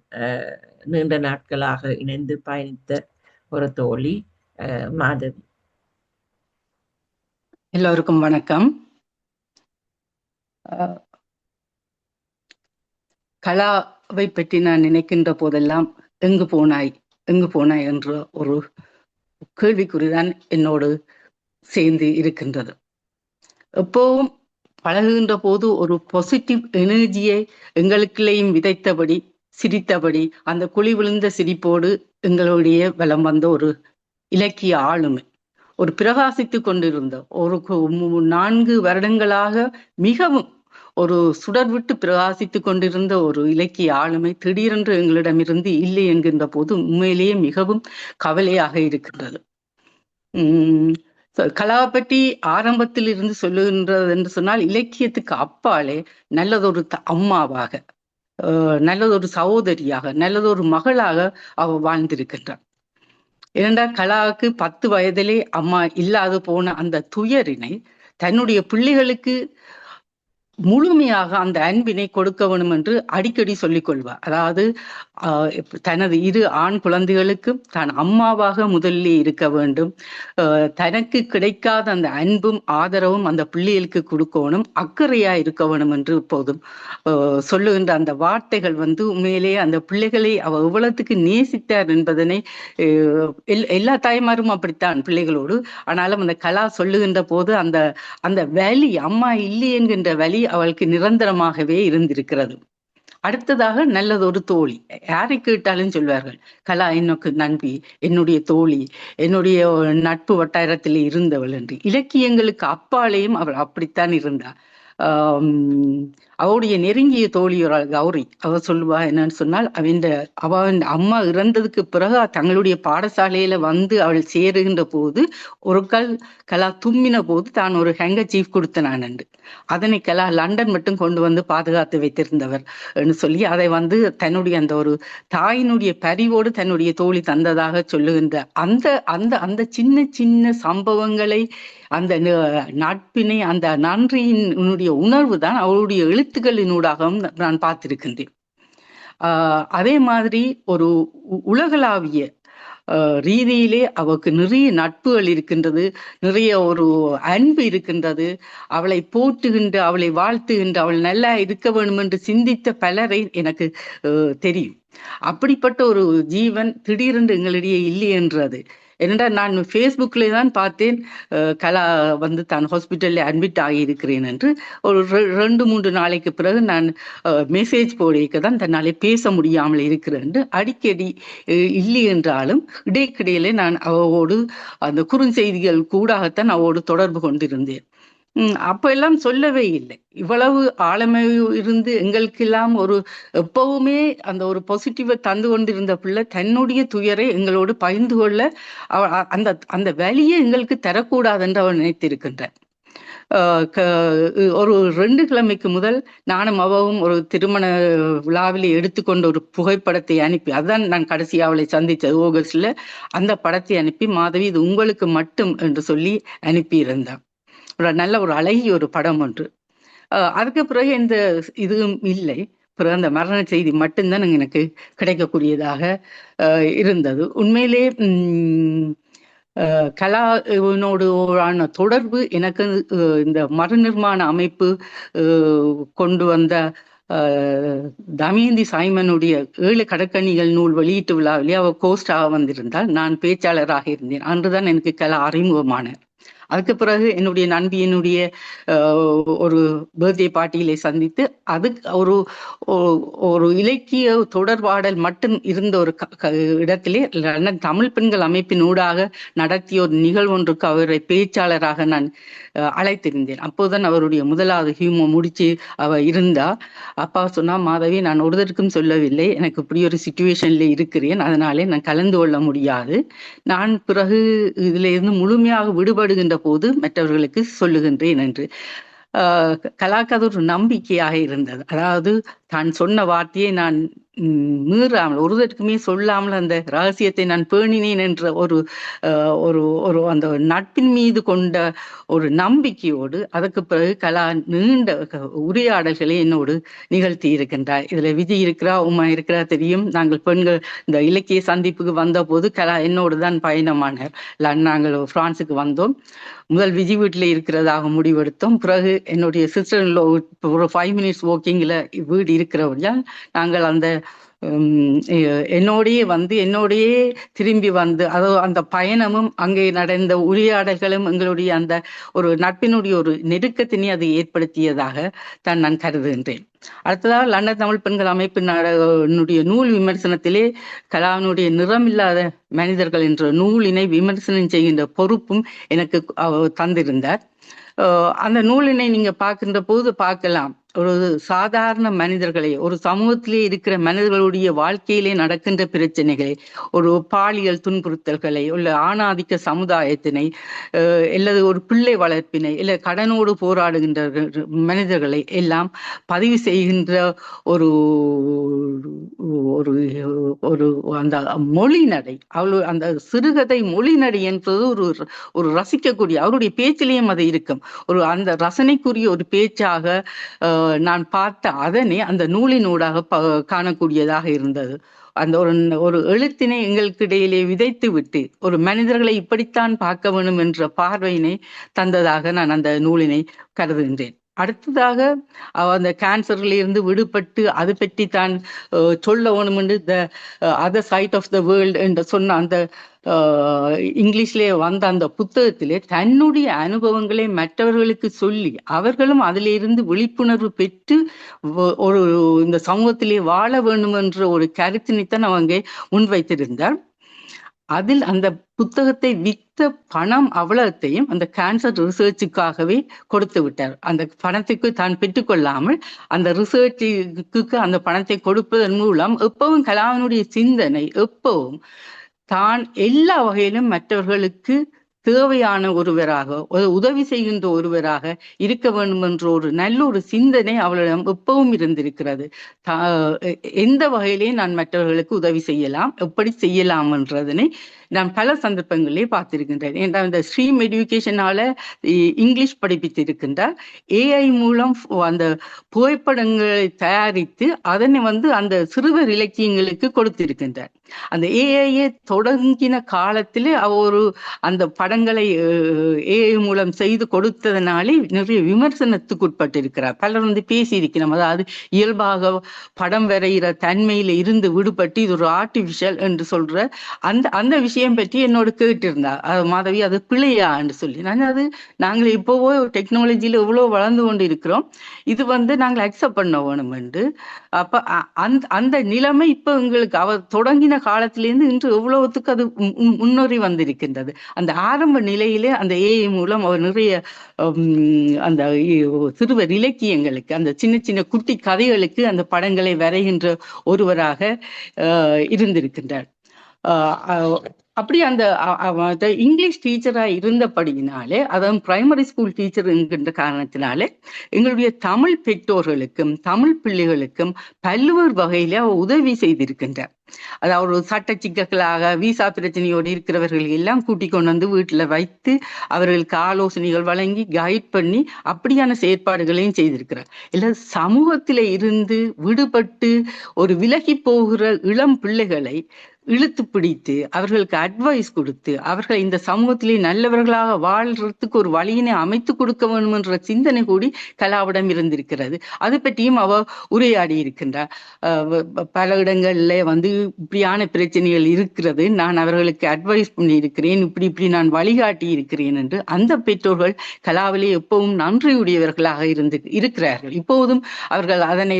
நீண்ட நாட்களாக இணைந்து பயணித்த ஒரு தோழி. மாதவி. எல்லோருக்கும் வணக்கம். கலாவை பற்றி நான் நினைக்கின்ற போதெல்லாம் எங்கு போனாய் என்ற ஒரு கேள்விக்குறிதான் என்னோடு சேர்ந்து இருக்கின்றது. எப்பவும் பழகுகின்ற போது ஒரு பாசிட்டிவ் எனர்ஜியை எங்களுக்குள்ளேயும் விதைத்தபடி, சிரித்தபடி, அந்த குழி விழுந்த சிரிப்போடு எங்களுடைய வலம் வந்த ஒரு இலக்கிய ஆளுமை, ஒரு பிரகாசித்து கொண்டிருந்த ஒரு 4 வருடங்களாக மிகவும் ஒரு சுடர் விட்டு பிரகாசித்து கொண்டிருந்த ஒரு இலக்கிய ஆளுமை திடீரென்று எங்களிடமிருந்து இல்லை என்கின்ற போது உண்மையிலேயே மிகவும் கவலையாக இருக்கின்றது. கலாவை பற்றி ஆரம்பத்தில் இருந்து சொல்லுகின்றது என்று சொன்னால், இலக்கியத்துக்கு அப்பாலே நல்லதொரு அம்மாவாக, நல்லதொரு சகோதரியாக, நல்லதொரு மகளாக அவ வாழ்ந்திருக்கின்றார். ஏனென்றால் கலாவுக்கு 10 வயதிலே அம்மா இல்லாது போன அந்த துயரினை தன்னுடைய பிள்ளைகளுக்கு முழுமையாக அந்த அன்பினை கொடுக்க வேண்டும் என்று அடிக்கடி சொல்லிக் கொள்வார். அதாவது தனது 2 ஆண் குழந்தைகளுக்கும் தான் அம்மாவாக முதலிலே இருக்க வேண்டும், தனக்கு கிடைக்காத அந்த அன்பும் ஆதரவும் அந்த பிள்ளைகளுக்கு கொடுக்கணும், அக்கறையா இருக்க வேணும் என்று இப்போதும் சொல்லுகின்ற அந்த வார்த்தைகள் உண்மையிலேயே அந்த பிள்ளைகளை அவ எவ்வளவுக்கு நேசித்தார் என்பதனை எல்லா தாய்மாரும் அப்படித்தான் பிள்ளைகளோடு. ஆனாலும் அந்த கலா சொல்லுகின்ற போது அந்த அந்த வலி, அம்மா இல்லை என்கின்ற வலி அவளுக்கு நிரந்தரமாகவே இருந்திருக்கிறது. அடுத்ததாக நல்லதொரு தோழி. யாரை கேட்டாலும் சொல்வார்கள், கலா எனக்கு நண்பி, என்னுடைய தோழி, என்னுடைய நட்பு வட்டாரத்தில் இருந்தவள் என்று. இலக்கியங்களுக்கு அப்பாலேயும் அவள் அப்படித்தான் இருந்தாள். அவருடைய நெருங்கிய தோழியோரால் கௌரி அவ சொல்லுவா என்னன்னு சொன்னால் அவன் அம்மா இறந்ததுக்கு பிறகு தங்களுடைய பாடசாலையில வந்து அவள் சேருகின்ற போது ஒரு கலா தும்மின போது தான் ஒரு ஹேங்கர்சீஃப் கொடுத்தனான் அதனை கலா லண்டன் மட்டும் கொண்டு வந்து பாதுகாத்து வைத்திருந்தவர் சொல்லி அதை வந்து தன்னுடைய அந்த ஒரு தாயினுடைய பரிவோடு தன்னுடைய தோழி தந்ததாக சொல்லுகின்ற அந்த அந்த அந்த சின்ன சின்ன சம்பவங்களை அந்த நட்பினை அந்த நன்றியினுடைய உணர்வு தான் அவருடைய எழுத்துக்களினூடாகவும் நான் பார்த்திருக்கின்றேன். அதே மாதிரி ஒரு உலகளாவிய ரீதியிலே அவருக்கு நிறைய நட்புகள் இருக்கின்றது, நிறைய ஒரு அன்பு இருக்கின்றது. அவளை போற்றுகின்ற, அவளை வாழ்த்துகின்ற, அவள் நல்லா இருக்க வேண்டும் என்று சிந்தித்த பலரை எனக்கு தெரியும். அப்படிப்பட்ட ஒரு ஜீவன் திடீரென்று எங்களிடையே இல்லை என்றது. ஏனென்றால் நான் ஃபேஸ்புக்கில் தான் பார்த்தேன் கலா வந்து தான் ஹாஸ்பிட்டலில் அட்மிட் ஆகியிருக்கிறேன் என்று. ஒரு 2-3 நாளைக்கு பிறகு நான் மெசேஜ் போடிக்க தான் தன்னாலே பேச முடியாமல் இருக்கிறேன். அடிக்கடி இல்லை என்றாலும் இடைக்கிடையிலே நான் அவளோடு அந்த குறுஞ்செய்திகள் கூடாகத்தான் அவளோடு தொடர்பு கொண்டிருந்தேன். அப்ப எல்லாம் சொல்லவே இல்லை. இவ்வளவு ஆழமை இருந்து எங்களுக்கெல்லாம் ஒரு எப்பவுமே அந்த ஒரு பாசிட்டிவை தந்து கொண்டிருந்த பிள்ளை தன்னுடைய துயரை எங்களோடு பகிர்ந்து கொள்ள அந்த அந்த வலியை எங்களுக்கு தரக்கூடாது என்று அவன் நினைத்திருக்கின்றான். ஒரு 2 கிழமைக்கு முதல் நானும் அவவும் ஒரு திருமண விழாவில் எடுத்துக்கொண்ட ஒரு புகைப்படத்தை அனுப்பி, அதுதான் நான் கடைசி அவளை சந்தித்தது ஆகஸ்ட்ல. அந்த படத்தை அனுப்பி, மாதவி இது உங்களுக்கு மட்டும் என்று சொல்லி அனுப்பி இருந்தான். நல்ல ஒரு அழகிய ஒரு படம் ஒன்று. அதுக்கு பிறகு எந்த இதுவும் இல்லை. பிறகு அந்த மரண செய்தி மட்டும்தான் எனக்கு கிடைக்கக்கூடியதாக இருந்தது. உண்மையிலே கலாவினோடான தொடர்பு எனக்கு இந்த மறுநிர்மாண அமைப்பு கொண்டு வந்த தமயந்தி சைமனுடைய 7 கடற்கணிகள் நூல் வெளியீட்டு விழாவிலே அவ கோஸ்டாக வந்திருந்தால் நான் பேச்சாளராக இருந்தேன். அன்றுதான் எனக்கு கலா அறிமுகமான. அதுக்கு பிறகு என்னுடைய நண்பியினுடைய ஒரு பர்த்டே பார்ட்டியிலே சந்தித்து அதுக்கு ஒரு இலக்கிய தொடர்பாடல் மட்டும் இருந்த ஒரு இடத்திலே தமிழ் பெண்கள் அமைப்பின் ஊடாக நடத்திய ஒரு நிகழ்வொன்றுக்கு அவரை பேச்சாளராக நான் அழைத்திருந்தேன். அப்போதுதான் அவருடைய முதலாவது ஹியூமோ முடிச்சு அவ இருந்தா. அப்பா சொன்னா, மாதவி நான் ஒருத்தருக்கும் சொல்லவில்லை, எனக்கு இப்படி ஒரு சிச்சுவேஷன்ல இருக்கிறேன், அதனாலே நான் கலந்து கொள்ள முடியாது. நான் பிறகு இதுல இருந்து முழுமையாக விடுபடுகின்ற போது மற்றவர்களுக்கு சொல்லுகின்றேன் என்று. கலாக்கு அது ஒரு நம்பிக்கையாக இருந்தது. அதாவது தான் சொன்ன வார்த்தையை நான் மீறாமல் ஒருவருக்குமே சொல்லாமல் அந்த ரகசியத்தை நான் பேணினேன் என்ற ஒரு அந்த நட்பின் மீது கொண்ட ஒரு நம்பிக்கையோடு அதுக்கு பிறகு கலா நீண்ட உரையாடல்களை என்னோடு நிகழ்த்தி இருக்கின்றார். இதுல விஜய் இருக்கிறா, உமா இருக்கிறா தெரியும். நாங்கள் பெண்கள் இந்த இலக்கிய சந்திப்புக்கு வந்த போது கலா என்னோடு தான் பயணமானார். நாங்கள் பிரான்ஸுக்கு வந்தோம். முதல் விஜய் வீட்டில் இருக்கிறதாக முடிவெடுத்தோம். பிறகு என்னுடைய சிஸ்டர் ஒரு 5 minutes வாக்கிங்ல வீடு இருக்கிறவர்கள் நாங்கள் அந்த என்னோடையே திரும்பி வந்து அந்த பயணமும் அங்கே நடந்த உரையாடல்களும் எங்களுடைய அந்த ஒரு நட்பினுடைய ஒரு நெருக்கத்தினை அது ஏற்படுத்தியதாக தான் நான் கருதுகின்றேன். அடுத்ததாக லண்டன் தமிழ் பெண்கள் அமைப்பினுடைய நூல் விமர்சனத்திலே கலாவினுடைய நிறமில்லாத மனிதர்கள் என்ற நூலினை விமர்சனம் செய்கின்ற பொறுப்பும் எனக்கு தந்திருந்தார். அந்த நூலினை நீங்க பார்க்கின்ற போது பார்க்கலாம், ஒரு சாதாரண மனிதர்களை, ஒரு சமூகத்திலே இருக்கிற மனிதர்களுடைய வாழ்க்கையிலே நடக்கின்ற பிரச்சனைகளை, ஒரு பாலியல் துன்புறுத்தல்களை, இல்லை ஆணாதிக்க சமுதாயத்தினை, அல்லது ஒரு பிள்ளை வளர்ப்பினை, இல்லை கடனோடு போராடுகின்ற மனிதர்களை எல்லாம் பதிவு செய்கின்ற ஒரு ஒரு அந்த மொழி நடை, அவ்வளவு அந்த சிறுகதை மொழி நடை என்பது ஒரு ரசிக்கக்கூடிய அவருடைய பேச்சிலேயும் அது இருக்கும். அந்த ரசனைக்குரிய ஒரு பேச்சாக நான் பார்த்த அதனை அந்த நூலினூடாக காணக்கூடியதாக இருந்தது. அந்த ஒரு எழுத்தினை எங்களுக்கு இடையிலே விதைத்து விட்டு ஒரு மனிதர்களை இப்படித்தான் பார்க்க வேண்டும் என்ற பார்வையினை தந்ததாக நான் அந்த நூலினை கருதுகின்றேன். அடுத்ததாக அந்த கேன்சர்ல இருந்து விடுபட்டு அது பற்றி தான் சொல்ல வேணும் என்று the other side of the world என்று சொன்ன அந்த இங்கிலீஷ்லேயே வந்த அந்த புத்தகத்திலே தன்னுடைய அனுபவங்களை மற்றவர்களுக்கு சொல்லி அவர்களும் அதிலிருந்து விழிப்புணர்வு பெற்று இந்த சமூகத்திலே வாழ வேண்டும் என்ற ஒரு கருத்தினைத்தான் அவங்க முன்வைத்திருந்தார். அதில் அந்த புத்தகத்தை விற்ற பணம் அவ்வளத்தையும் அந்த கேன்சர் ரிசர்ச்சுக்காகவே கொடுத்து விட்டார். அந்த பணத்துக்கு தான் பெற்றுக்கொள்ளாமல் அந்த ரிசர்ச்சுக்கு அந்த பணத்தை கொடுப்பதன் மூலம் எப்பவும் கலாமினுடைய சிந்தனை எப்பவும் தான் எல்லா வகையிலும் மற்றவர்களுக்கு தேவையான ஒருவராக, உதவி செய்கின்ற ஒருவராக இருக்க வேண்டும் என்ற ஒரு நல்ல ஒரு சிந்தனை அவளிடம் எப்பவும் இருந்திருக்கிறது. எந்த வகையிலே நான் மற்றவர்களுக்கு உதவி செய்யலாம், எப்படி செய்யலாம் என்றதனை நான் பல சந்தர்ப்பங்களிலே பார்த்திருக்கின்றேன். ஏன்னா இந்த ஸ்ட்ரீம் எஜுகேஷனால இங்கிலீஷ் படிப்பித்திருக்கின்றார். ஏஐ மூலம் அந்த புகைப்படங்களை தயாரித்து அதனை அந்த சிறுவர் இலக்கியங்களுக்கு கொடுத்திருக்கின்றார். அந்த ஏஐயை தொடங்கின காலத்திலே ஒரு அந்த படங்களை ஏஐ மூலம் செய்து கொடுத்ததனாலே நிறைய விமர்சனத்துக்குட்பட்டிருக்கிறார். பலர் பேசியிருக்கிறோம். அதாவது இயல்பாக படம் வரைகிற தன்மையில இருந்து விடுபட்டு இது ஒரு ஆர்டிபிஷியல் என்று சொல்ற அந்த விஷயம் பற்றி என்னோட கேட்டிருந்தார். மாதவி அது பிழையா என்று சொல்லி. அது நாங்கள் இப்போவோ டெக்னாலஜியில எவ்வளவு வளர்ந்து கொண்டு இருக்கிறோம், இது நாங்கள் அக்செப்ட் பண்ண வேணும் என்று. அப்ப அந்த நிலைமை இப்ப எங்களுக்கு அவர் தொடங்கின காலத்திலிருந்து இன்று எவ்வளவுத்துக்கு அது முன்னேறி வந்திருக்கின்றது. அந்த ஆரம்ப நிலையிலே அந்த ஏஐ மூலம் அவர் நிறைய அந்த சிறுவர் இலக்கியங்களுக்கு, அந்த சின்ன சின்ன குட்டி கதைகளுக்கு அந்த படங்களை வரைகின்ற ஒருவராக இருந்திருக்கின்றார். அப்படி அந்த இங்கிலீஷ் டீச்சரா இருந்தபடியினாலே, அதாவது பிரைமரி ஸ்கூல் டீச்சர் என்கின்ற காரணத்தினாலே எங்களுடைய தமிழ் பெற்றோர்களுக்கும் தமிழ் பிள்ளைகளுக்கும் பல்வேறு வகையில உதவி செய்திருக்கின்றார். அதாவது ஒரு சட்ட சிக்கல்களாக விசா பிரச்சனையோடு இருக்கிறவர்கள் எல்லாம் கூட்டிக் கொண்டு வீட்டுல வைத்து அவர்களுக்கு ஆலோசனைகள் வழங்கி கைட் பண்ணி அப்படியான செயற்பாடுகளையும் செய்திருக்கிறார். இல்ல சமூகத்தில இருந்து விடுபட்டு ஒரு விலகி போகிற இளம் பிள்ளைகளை இழுத்து பிடித்து அவர்களுக்கு அட்வைஸ் கொடுத்து அவர்கள் இந்த சமூகத்திலே நல்லவர்களாக வாழ்றதுக்கு ஒரு வழியினை அமைத்து கொடுக்க வேண்டும் என்ற சிந்தனை கூடி கலாவிடம் இருந்திருக்கிறது. அது பற்றியும் அவர் உரையாடி இருக்கின்றார். பல இடங்கள்ல இப்படியான பிரச்சனைகள் இருக்கிறது, நான் அவர்களுக்கு அட்வைஸ் பண்ணி இருக்கிறேன், இப்படி நான் வழிகாட்டி இருக்கிறேன் என்று அந்த பெற்றோர்கள் கலாவிலே எப்பவும் நன்றியுடையவர்களாக இருக்கிறார்கள். இப்போதும் அவர்கள் அதனை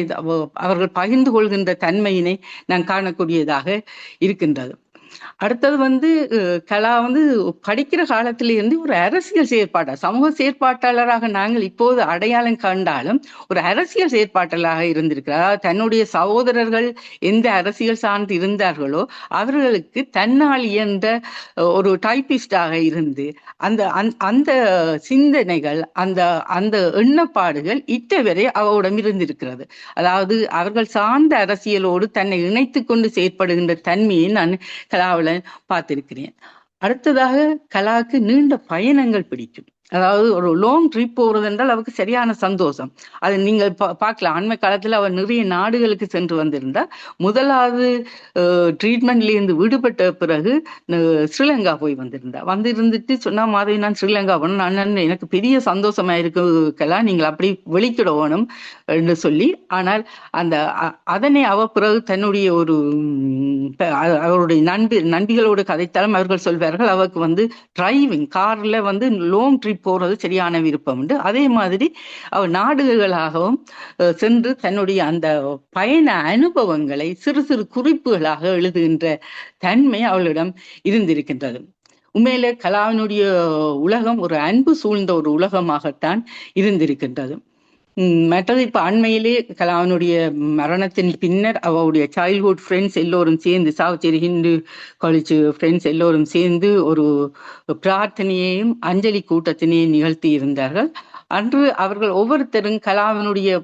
அவர்கள் பகிர்ந்து கொள்கின்ற தன்மையினை நான் காணக்கூடியதாக இருக்கின்றது. அடுத்தது கலா படிக்கிற காலத்திலிருந்து ஒரு அரசியல் செயற்பாட்டாளர், சமூக செயற்பாட்டாளராக நாங்கள் இப்போது அடையாளம் கண்டாலும் ஒரு அரசியல் செயற்பாட்டாளராக இருந்திருக்கிறார். அதாவது தன்னுடைய சகோதரர்கள் எந்த அரசியல் சார்ந்து இருந்தார்களோ அவர்களுக்கு தன்னால் என்ற ஒரு டைபிஸ்டாக இருந்து அந்த சிந்தனைகள் அந்த எண்ணப்பாடுகள் இட்டவரை அவரிடம் இருந்திருக்கிறது. அதாவது அவர்கள் சார்ந்த அரசியலோடு தன்னை இணைத்து கொண்டு செயற்படுகின்ற தன்மையை நான் கலாவில் பார்த்திருக்கிறேன். அடுத்ததாக கலாவுக்கு நீண்ட பயணங்கள் பிடிக்கும். அதாவது ஒரு லாங் ட்ரிப் போறது என்றால் அவருக்கு சரியான சந்தோஷம். அது நீங்கள் பார்க்கலாம். அண்மை காலத்துல அவர் நிறைய நாடுகளுக்கு சென்று வந்திருந்தார். முதலாவது ட்ரீட்மெண்ட்ல இருந்து விடுபட்ட பிறகு ஸ்ரீலங்கா போய் வந்திருந்துட்டு சொன்னா மாதிரி நான் ஸ்ரீலங்கா போனேன், நான் எனக்கு பெரிய சந்தோஷமா இருக்கலாம், நீங்கள் அப்படி வெளிக்கிட வேணும் என்று சொல்லி. ஆனால் அதனை அவ பிறகு தன்னுடைய அவருடைய நண்பிகளோடு கதைத்தாலும் அவர்கள் சொல்வார்கள் அவருக்கு டிரைவிங் கார்ல லாங் ட்ரிப் போறது சரியான விருப்பம் உண்டு. அதே மாதிரி அவர் நாடுகளாகவும் சென்று தன்னுடைய அந்த பயண அனுபவங்களை சிறு சிறு குறிப்புகளாக எழுதுகின்ற தன்மை அவளிடம் இருந்திருக்கின்றது. உண்மையிலே கலாவினுடைய உலகம் ஒரு அன்பு சூழ்ந்த ஒரு உலகமாகத்தான் இருந்திருக்கின்றது. மற்றது இப்ப அண்மையிலே கலாவினுடைய மரணத்தின் பின்னர் அவருடைய சைல்ட்ஹுட் ஃப்ரெண்ட்ஸ் எல்லோரும் சேர்ந்து, சாவச்சேரி ஹிந்து காலேஜ் ஃப்ரெண்ட்ஸ் எல்லோரும் சேர்ந்து ஒரு பிரார்த்தனையையும் அஞ்சலி கூட்டத்தினையும் நிகழ்த்தி இருந்தார்கள். அன்று அவர்கள் ஒவ்வொருத்தரும் கலாவினுடைய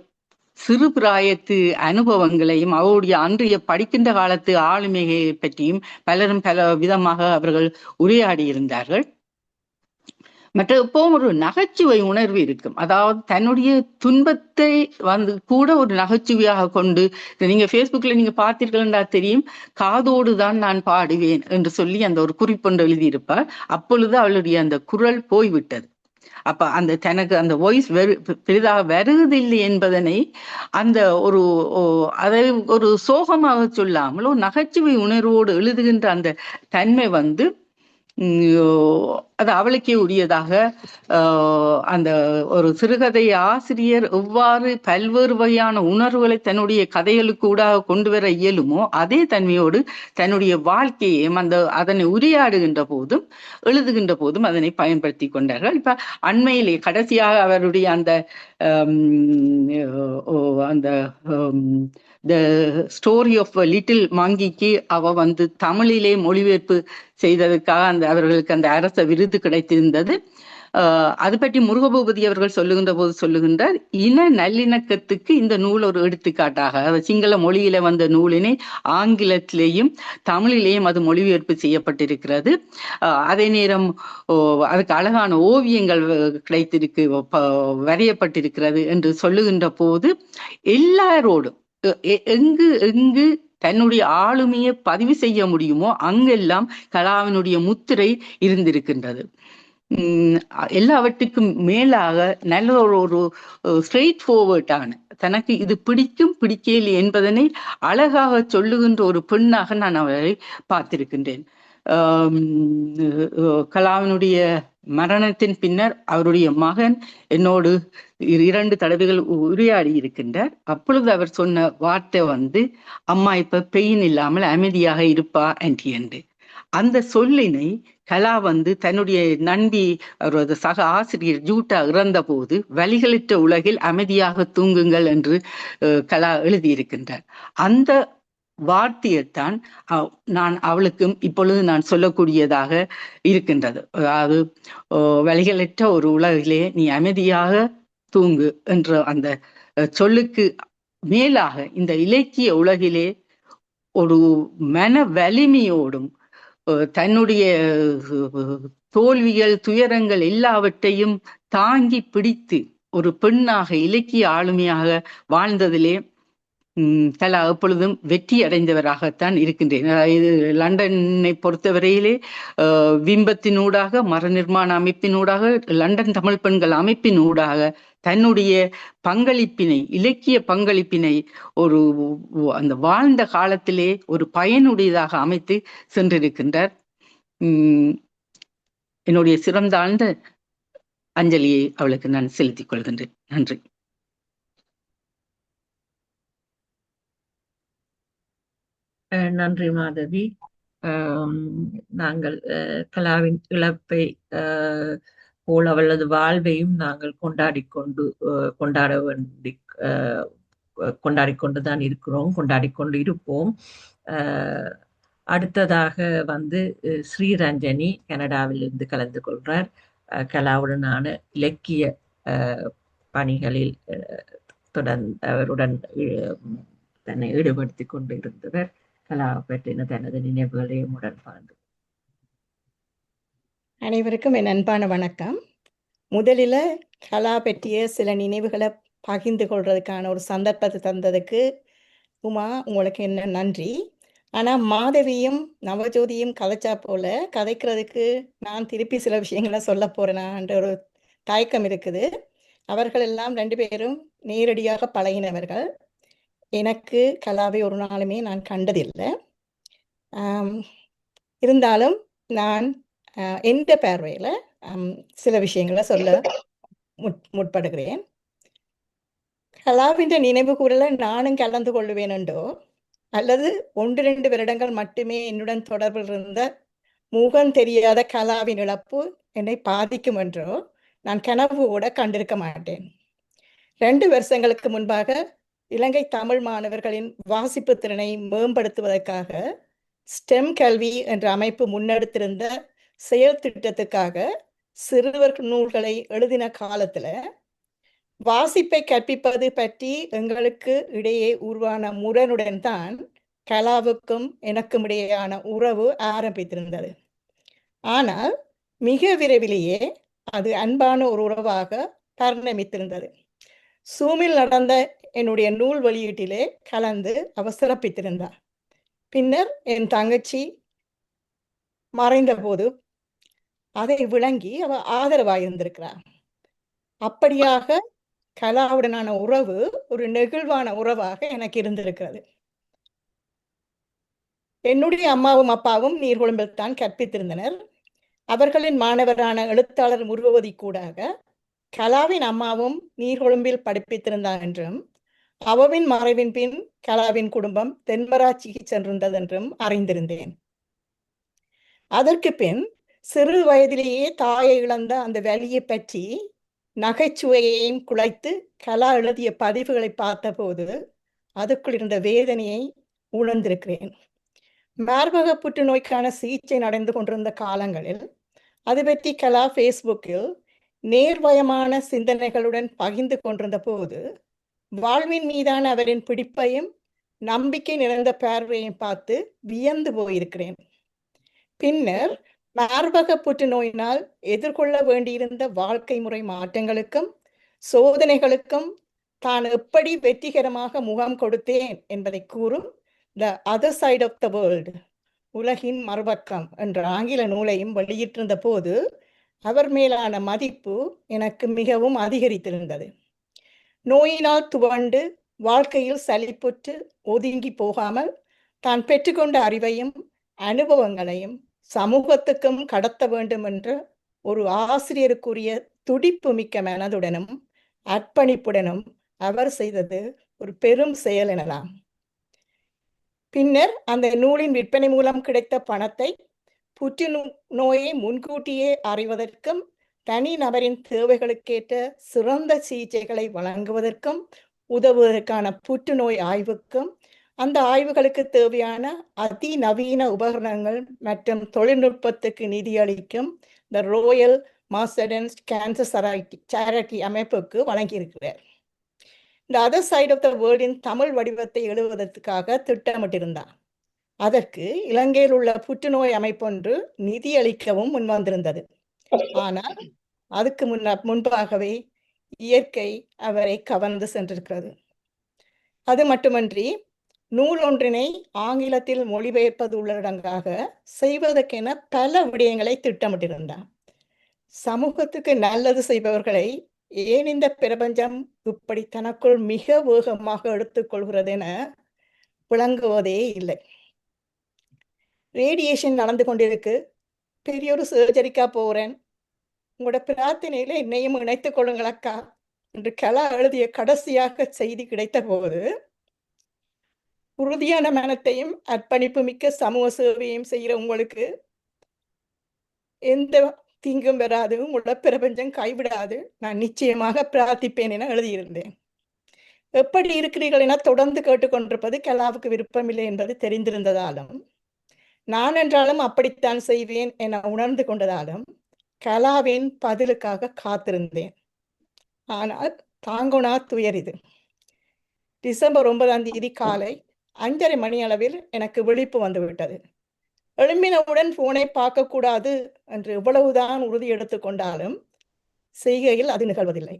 சிறு பிராயத்து அனுபவங்களையும் அவருடைய அன்றைய படிக்கின்ற காலத்து ஆளுமையை பற்றியும் பலரும் பல விதமாக அவர்கள் உரையாடி இருந்தார்கள். மற்ற எப்பவும் ஒரு நகைச்சுவை உணர்வு இருக்கும். அதாவது தன்னுடைய துன்பத்தை கூட ஒரு நகைச்சுவையாக கொண்டு, நீங்க ஃபேஸ்புக்ல நீங்க பார்த்தீர்கள்னா தெரியும், காதோடு தான் நான் பாடுவேன் என்று சொல்லி அந்த ஒரு குறிப்பொன்று எழுதியிருப்பார். அப்பொழுது அவளுடைய அந்த குரல் போய்விட்டது. அப்ப தனக்கு அந்த வாய்ஸ் பெரிதாக வருவதில்லை என்பதனை அதை ஒரு சோகமாக சொல்லாமல் ஒரு நகைச்சுவை உணர்வோடு எழுதுகின்ற அந்த தன்மை அது அவளுக்கே உரியதாக அந்த ஒரு சிறுகதை ஆசிரியர் எவ்வாறு பல்வேறு வகையான உணர்வுகளை தன்னுடைய கதைகளுக்கூடாக கொண்டு வர இயலுமோ அதே தன்மையோடு தன்னுடைய வாழ்க்கையையும் அதனை உரையாடுகின்ற போதும் எழுதுகின்ற போதும் அதனை பயன்படுத்தி கொண்டார்கள். இப்ப அண்மையிலே கடைசியாக அவருடைய அந்த த ஸ்டோரி ஆஃப் லிட்டில் மங்கிக்கு அவ தமிழிலே மொழிபெயர்ப்பு செய்ததற்காக அவர்களுக்கு அந்த அரச விருது கிடைத்திருந்தது. அது பற்றி முருகபூபதி அவர்கள் சொல்லுகின்றார், இன நல்லிணக்கத்துக்கு இந்த நூல் ஒரு எடுத்துக்காட்டாக, சிங்கள மொழியில வந்த நூலினை ஆங்கிலத்திலேயும் தமிழிலேயும் அது மொழிபெயர்ப்பு செய்யப்பட்டிருக்கிறது. அதே நேரம் அதுக்கு அழகான ஓவியங்கள் கிடைத்திருக்கு, வரையப்பட்டிருக்கிறது என்று சொல்லுகின்ற போது எல்லாரோடும் எங்கு தன்னுடைய ஆளுமையை பதிவு செய்ய முடியுமோ அங்கெல்லாம் கலாவினுடைய முத்திரை இருந்திருக்கின்றது. எல்லாவற்றுக்கும் மேலாக நல்ல ஒரு ஸ்ட்ரெயிட் ஃபார்வர்டான, தனக்கு இது பிடிக்கும் பிடிக்கல என்பதனை அழகாக சொல்லுகின்ற ஒரு பெண்ணாக நான் அவரை பார்த்திருக்கின்றேன். கலாவினுடைய மரணத்தின் பின்னர் அவருடைய மகன் என்னோடு 2 தடவைகள் உரையாடி இருக்கின்றார். அப்பொழுது அவர் சொன்ன வார்த்தை அம்மா இப்ப பெயின் இல்லாமல் அமைதியாக இருப்பா ஆன்டி என்று. அந்த சொல்லினை கலா தன்னுடைய நண்பி அவரது சக ஆசிரியர் ஜூட்டா இறந்த போது வலிகளிட்ட உலகில் அமைதியாக தூங்குங்கள் என்று கலா எழுதியிருக்கின்றார். அந்த வார்த்தையைத்தான் நான் அவளுக்கும் இப்பொழுது நான் சொல்லக்கூடியதாக இருக்கின்றது. அதாவது வலிகளற்ற ஒரு உலகிலே நீ அமைதியாக தூங்கு என்ற அந்த சொல்லுக்கு மேலாக இந்த இலக்கிய உலகிலே ஒரு மன வலிமையோடும் தன்னுடைய தோல்விகள் துயரங்கள் எல்லாவற்றையும் தாங்கி பிடித்து ஒரு பெண்ணாக இலக்கிய ஆளுமையாக வாழ்ந்ததிலே கலா எப்பொழுதும் வெற்றி அடைந்தவராகத்தான் இருக்கின்றேன். இது லண்டனை பொறுத்தவரையிலே விம்பத்தினூடாக, மரநிர்மாண அமைப்பினூடாக, லண்டன் தமிழ் பெண்கள் அமைப்பினூடாக தன்னுடைய பங்களிப்பினை, இலக்கிய பங்களிப்பினை ஒரு அந்த வாழ்ந்த காலத்திலே ஒரு பயனுடையதாக அமைத்து சென்றிருக்கின்றார். என்னுடைய சிறந்தாழ்ந்த அஞ்சலியை அவளுக்கு நான் செலுத்திக் கொள்கின்றேன். நன்றி. நன்றி மாதவி. நாங்கள் கலாவின் இழப்பை போல் அவளது வாழ்வையும் நாங்கள் கொண்டாடி கொண்டுதான் இருக்கிறோம், கொண்டாடி கொண்டு இருப்போம். அடுத்ததாக ஸ்ரீரஞ்சனி கனடாவிலிருந்து கலந்து கொள்றார். கலாவுடனான இலக்கிய பணிகளில் அவருடன் தன்னை ஈடுபடுத்தி கொண்டு இருந்தவர். கலா பற்றின தனது நினைவுகளையும் உடன் பகிர்ந்து. அனைவருக்கும் என் அன்பான வணக்கம். முதலில் கலா பற்றிய சில நினைவுகளை பகிர்ந்து கொள்றதுக்கான ஒரு சந்தர்ப்பத்தை தந்ததுக்கு உமா உங்களுக்கு என்ன நன்றி. ஆனால் மாதவியும் நவஜோதியும் கதைச்சா போல கதைக்கிறதுக்கு நான் திருப்பி சில விஷயங்களை சொல்ல போறேனான்ற ஒரு தயக்கம் இருக்குது. அவர்கள் எல்லாம் 2 பேரும் நேரடியாக பழகினவர்கள். எனக்கு கலாவை ஒரு நாளுமே நான் கண்டதில்லை. இருந்தாலும் நான் எந்த பார்வையில் சில விஷயங்களை சொல்ல முற்படுகிறேன். கலாவின் நினைவு கூறல நானும் கலந்து கொள்ளுவேனென்றோ அல்லது 1-2 வருடங்கள் மட்டுமே என்னுடன் தொடர்பில் இருந்த முகம் தெரியாத கலாவின் இழப்பு என்னை பாதிக்கும் என்றோ நான் கனவு கூட கண்டிருக்க மாட்டேன். 2 வருஷங்களுக்கு முன்பாக இலங்கை தமிழ் மாணவர்களின் வாசிப்பு திறனை மேம்படுத்துவதற்காக ஸ்டெம் கல்வி என்ற அமைப்பு முன்னெடுத்திருந்த செயல் திட்டத்துக்காக சிறுவர் நூல்களை எழுதின காலத்துல வாசிப்பை கற்பிப்பது பற்றி எங்களுக்கு இடையே உருவான முரணுடன் தான் கலாவுக்கும் எனக்கும் இடையேயான உறவு ஆரம்பித்திருந்தது. ஆனால் மிக விரைவிலேயே அது அன்பான ஒரு உறவாக பரிணமித்திருந்தது. சூமில் நடந்த என்னுடைய நூல் வெளியீட்டிலே கலந்து அவர் சிறப்பித்திருந்தார். பின்னர் என் தங்கச்சி மறைந்த போது அதை விளங்கி அவ ஆதரவாயிருந்திருக்கிறார். அப்படியாக கலாவுடனான உறவு ஒரு நெகிழ்வான உறவாக எனக்கு இருந்திருக்கிறது. என்னுடைய அம்மாவும் அப்பாவும் நீர்கொழும்பில் தான் கற்பித்திருந்தனர். அவர்களின் மாணவரான எழுத்தாளர் முருகவதி கூடாக கலாவின் அம்மாவும் நீர்கொழும்பில் படிப்பித்திருந்தார் என்றும் அவவின் மறைவின் பின் கலாவின் குடும்பம் தென்மராட்சிக்கு சென்றிருந்தது என்றும் அறிந்திருந்தேன். அதற்கு பின் சிறு வயதிலேயே தாயை இழந்த அந்த வலியை பற்றி நகைச்சுவையையும் குலைத்து கலா எழுதிய பதிவுகளை பார்த்தபோது அதுக்குள் இருந்த வேதனையை உணர்ந்திருக்கிறேன். மார்பக புற்றுநோய்க்கான சிகிச்சை நடந்து கொண்டிருந்த காலங்களில் அது பற்றி கலா ஃபேஸ்புக்கில் நேர்வயமான சிந்தனைகளுடன் பகிர்ந்து கொண்டிருந்த போது வாழ்வின் மீதான அவரின் பிடிப்பையும் நம்பிக்கை நிறைந்த பார்வையையும் பார்த்து வியந்து போயிருக்கிறேன். பின்னர் மார்பக புற்றுநோயினால் எதிர்கொள்ள வேண்டியிருந்த வாழ்க்கை முறை மாற்றங்களுக்கும் சோதனைகளுக்கும் தான் எப்படி வெற்றிகரமாக முகம் கொடுத்தேன் என்பதை கூறும் the other side of the world, உலகின் மறுபக்கம் என்ற ஆங்கில நூலையும் வெளியிட்டிருந்த போது அவர் மேலான மதிப்பு எனக்கு மிகவும் அதிகரித்திருந்தது. நோயினால் துவண்டு வாழ்க்கையில் சலிப்புற்று ஒதுங்கி போகாமல் தான் பெற்றுக்கொண்ட அறிவையும் அனுபவங்களையும் சமூகத்துக்கும் கடத்த வேண்டும் என்ற ஒரு ஆசிரியருக்குரிய துடிப்பு மிக்க மனதுடனும் அர்ப்பணிப்புடனும் அவர் செய்தது ஒரு பெரும் செயல் எனலாம். பின்னர் அந்த நூலின் விற்பனை மூலம் கிடைத்த பணத்தை புற்றுநோயை முன்கூட்டியே அறிவதற்கும் தனி நபரின் தேவைகளுக்கேற்ற சிறந்த சிகிச்சைகளை வழங்குவதற்கும் உதவுவதற்கான புற்றுநோய் ஆய்வுக்கும் அந்த ஆய்வுகளுக்கு தேவையான அதிநவீன உபகரணங்கள் மற்றும் தொழில்நுட்பத்துக்கு நிதியளிக்கும் the Royal Marsden's cancer charity அமைப்புக்கு வழங்கியிருக்கிறார். இந்த அதர் சைட் ஆஃப் த வேர்ல்டின் தமிழ் வடிவத்தை எழுதுவதற்காக திட்டமிட்டிருந்தார். அதற்கு இலங்கையில் உள்ள புற்றுநோய் அமைப்பொன்று நிதியளிக்கவும் முன்வந்திருந்தது. ஆனால் அதுக்கு முன்பாகவே இயற்கை அவரை கவர்ந்து சென்றிருக்கிறது. அது மட்டுமன்றி நூல் ஒன்றினை ஆங்கிலத்தில் மொழிபெயர்ப்பது உள்ளடங்காக செய்வதற்கென பல விடயங்களை திட்டமிட்டிருந்தார். சமூகத்துக்கு நல்லது செய்பவர்களை ஏன் இந்த பிரபஞ்சம் இப்படி தனக்குள் மிக வேகமாக எடுத்துக்கொள்கிறது என விளங்குவதே இல்லை. ரேடியேஷன் நடந்து கொண்டிருக்கு, பெரிய ஒரு சர்ஜரிக்கா போறேன், உங்களோட பிரார்த்தனையில என்னையும் இணைத்துக் கொள்ளுங்களக்கா என்று கலா எழுதிய கடைசியாக செய்தி கிடைத்த போது உறுதியான மனத்தையும் அர்ப்பணிப்பு மிக்க சமூக சேவையும் செய்கிற உங்களுக்கு எந்த தீங்கும் வராது, உங்களோட பிரபஞ்சம் கைவிடாது, நான் நிச்சயமாக பிரார்த்திப்பேன் என எழுதியிருந்தேன். எப்படி இருக்கிறீர்கள் என தொடர்ந்து கேட்டுக்கொண்டிருப்பது கலாவுக்கு விருப்பமில்லை என்பது தெரிந்திருந்ததாலும் நான் என்றாலும் அப்படித்தான் செய்வேன் என உணர்ந்து கொண்டதாலும் கலாவின் பதிலுக்காக காத்திருந்தேன். ஆனால் தாங்குனா துயர் இது. டிசம்பர் 9ஆம் தேதி காலை 5:30 மணி அளவில் எனக்கு விழிப்பு வந்துவிட்டது. எழும்பினவுடன் போனை பார்க்கக்கூடாது என்று எவ்வளவுதான் உறுதி எடுத்துக்கொண்டாலும் செய்கையில் அது நிகழ்வதில்லை.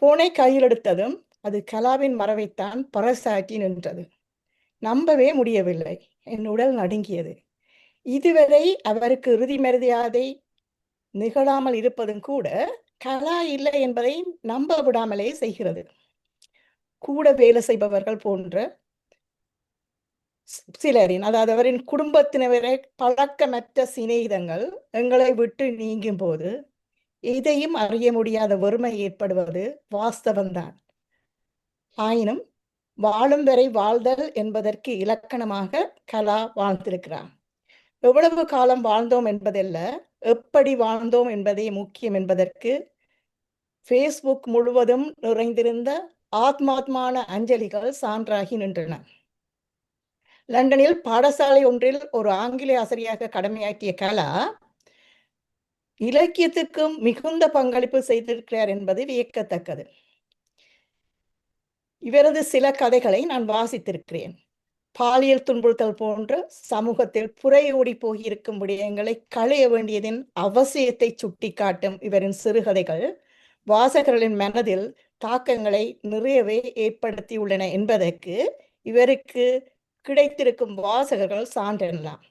போனை கையில் எடுத்ததும் அது கலாவின் மறைவைத்தான் பறைசாற்றி நின்றது. நம்பவே முடியவில்லை. என் உடல் நடுங்கியது. இதுவரை அவருக்கு இறுதி மரியாதை நிகழாமல் இருப்பதும் கூட கலா இல்லை என்பதை நம்ப விடாமலே செய்கிறது. கூட வேலை செய்பவர்கள் போன்ற சிலரின், அதாவது அவரின் குடும்பத்தினரை பழக்கமற்ற சிநேகிதங்கள் எங்களை விட்டு நீங்கும் போது எதையும் அறிய முடியாத வறுமை ஏற்படுவது வாஸ்தவம்தான். ஆயினும் வாழும் வரை வாழ்தல் என்பதற்கு இலக்கணமாக கலா வாழ்ந்திருக்கிறார். எவ்வளவு காலம் வாழ்ந்தோம் என்பதல்ல, எப்படி வாழ்ந்தோம் என்பதே முக்கியம் என்பதற்கு ஃபேஸ்புக் முழுவதும் நிறைந்திருந்த ஆத்மாத்மான அஞ்சலிகள் சான்றாகி நின்றன. லண்டனில் பாடசாலை ஒன்றில் ஒரு ஆங்கில ஆசிரியராக கடமையாற்றிய கலா இலக்கியத்துக்கும் மிகுந்த பங்களிப்பு செய்திருக்கிறார் என்பது வியக்கத்தக்கது. இவரது சில கதைகளை நான் வாசித்திருக்கிறேன். பாலியல் துன்புறுத்தல் போன்ற சமூகத்தில் புரையோடி போகியிருக்கும் விடயங்களை களைய வேண்டியதின் அவசியத்தை சுட்டிக்காட்டும் இவரின் சிறுகதைகள் வாசகர்களின் மனதில் தாக்கங்களை நிறையவே ஏற்படுத்தியுள்ளன என்பதற்கு இவருக்கு கிடைத்திருக்கும் வாசகர்கள் சான்றெனலாம்.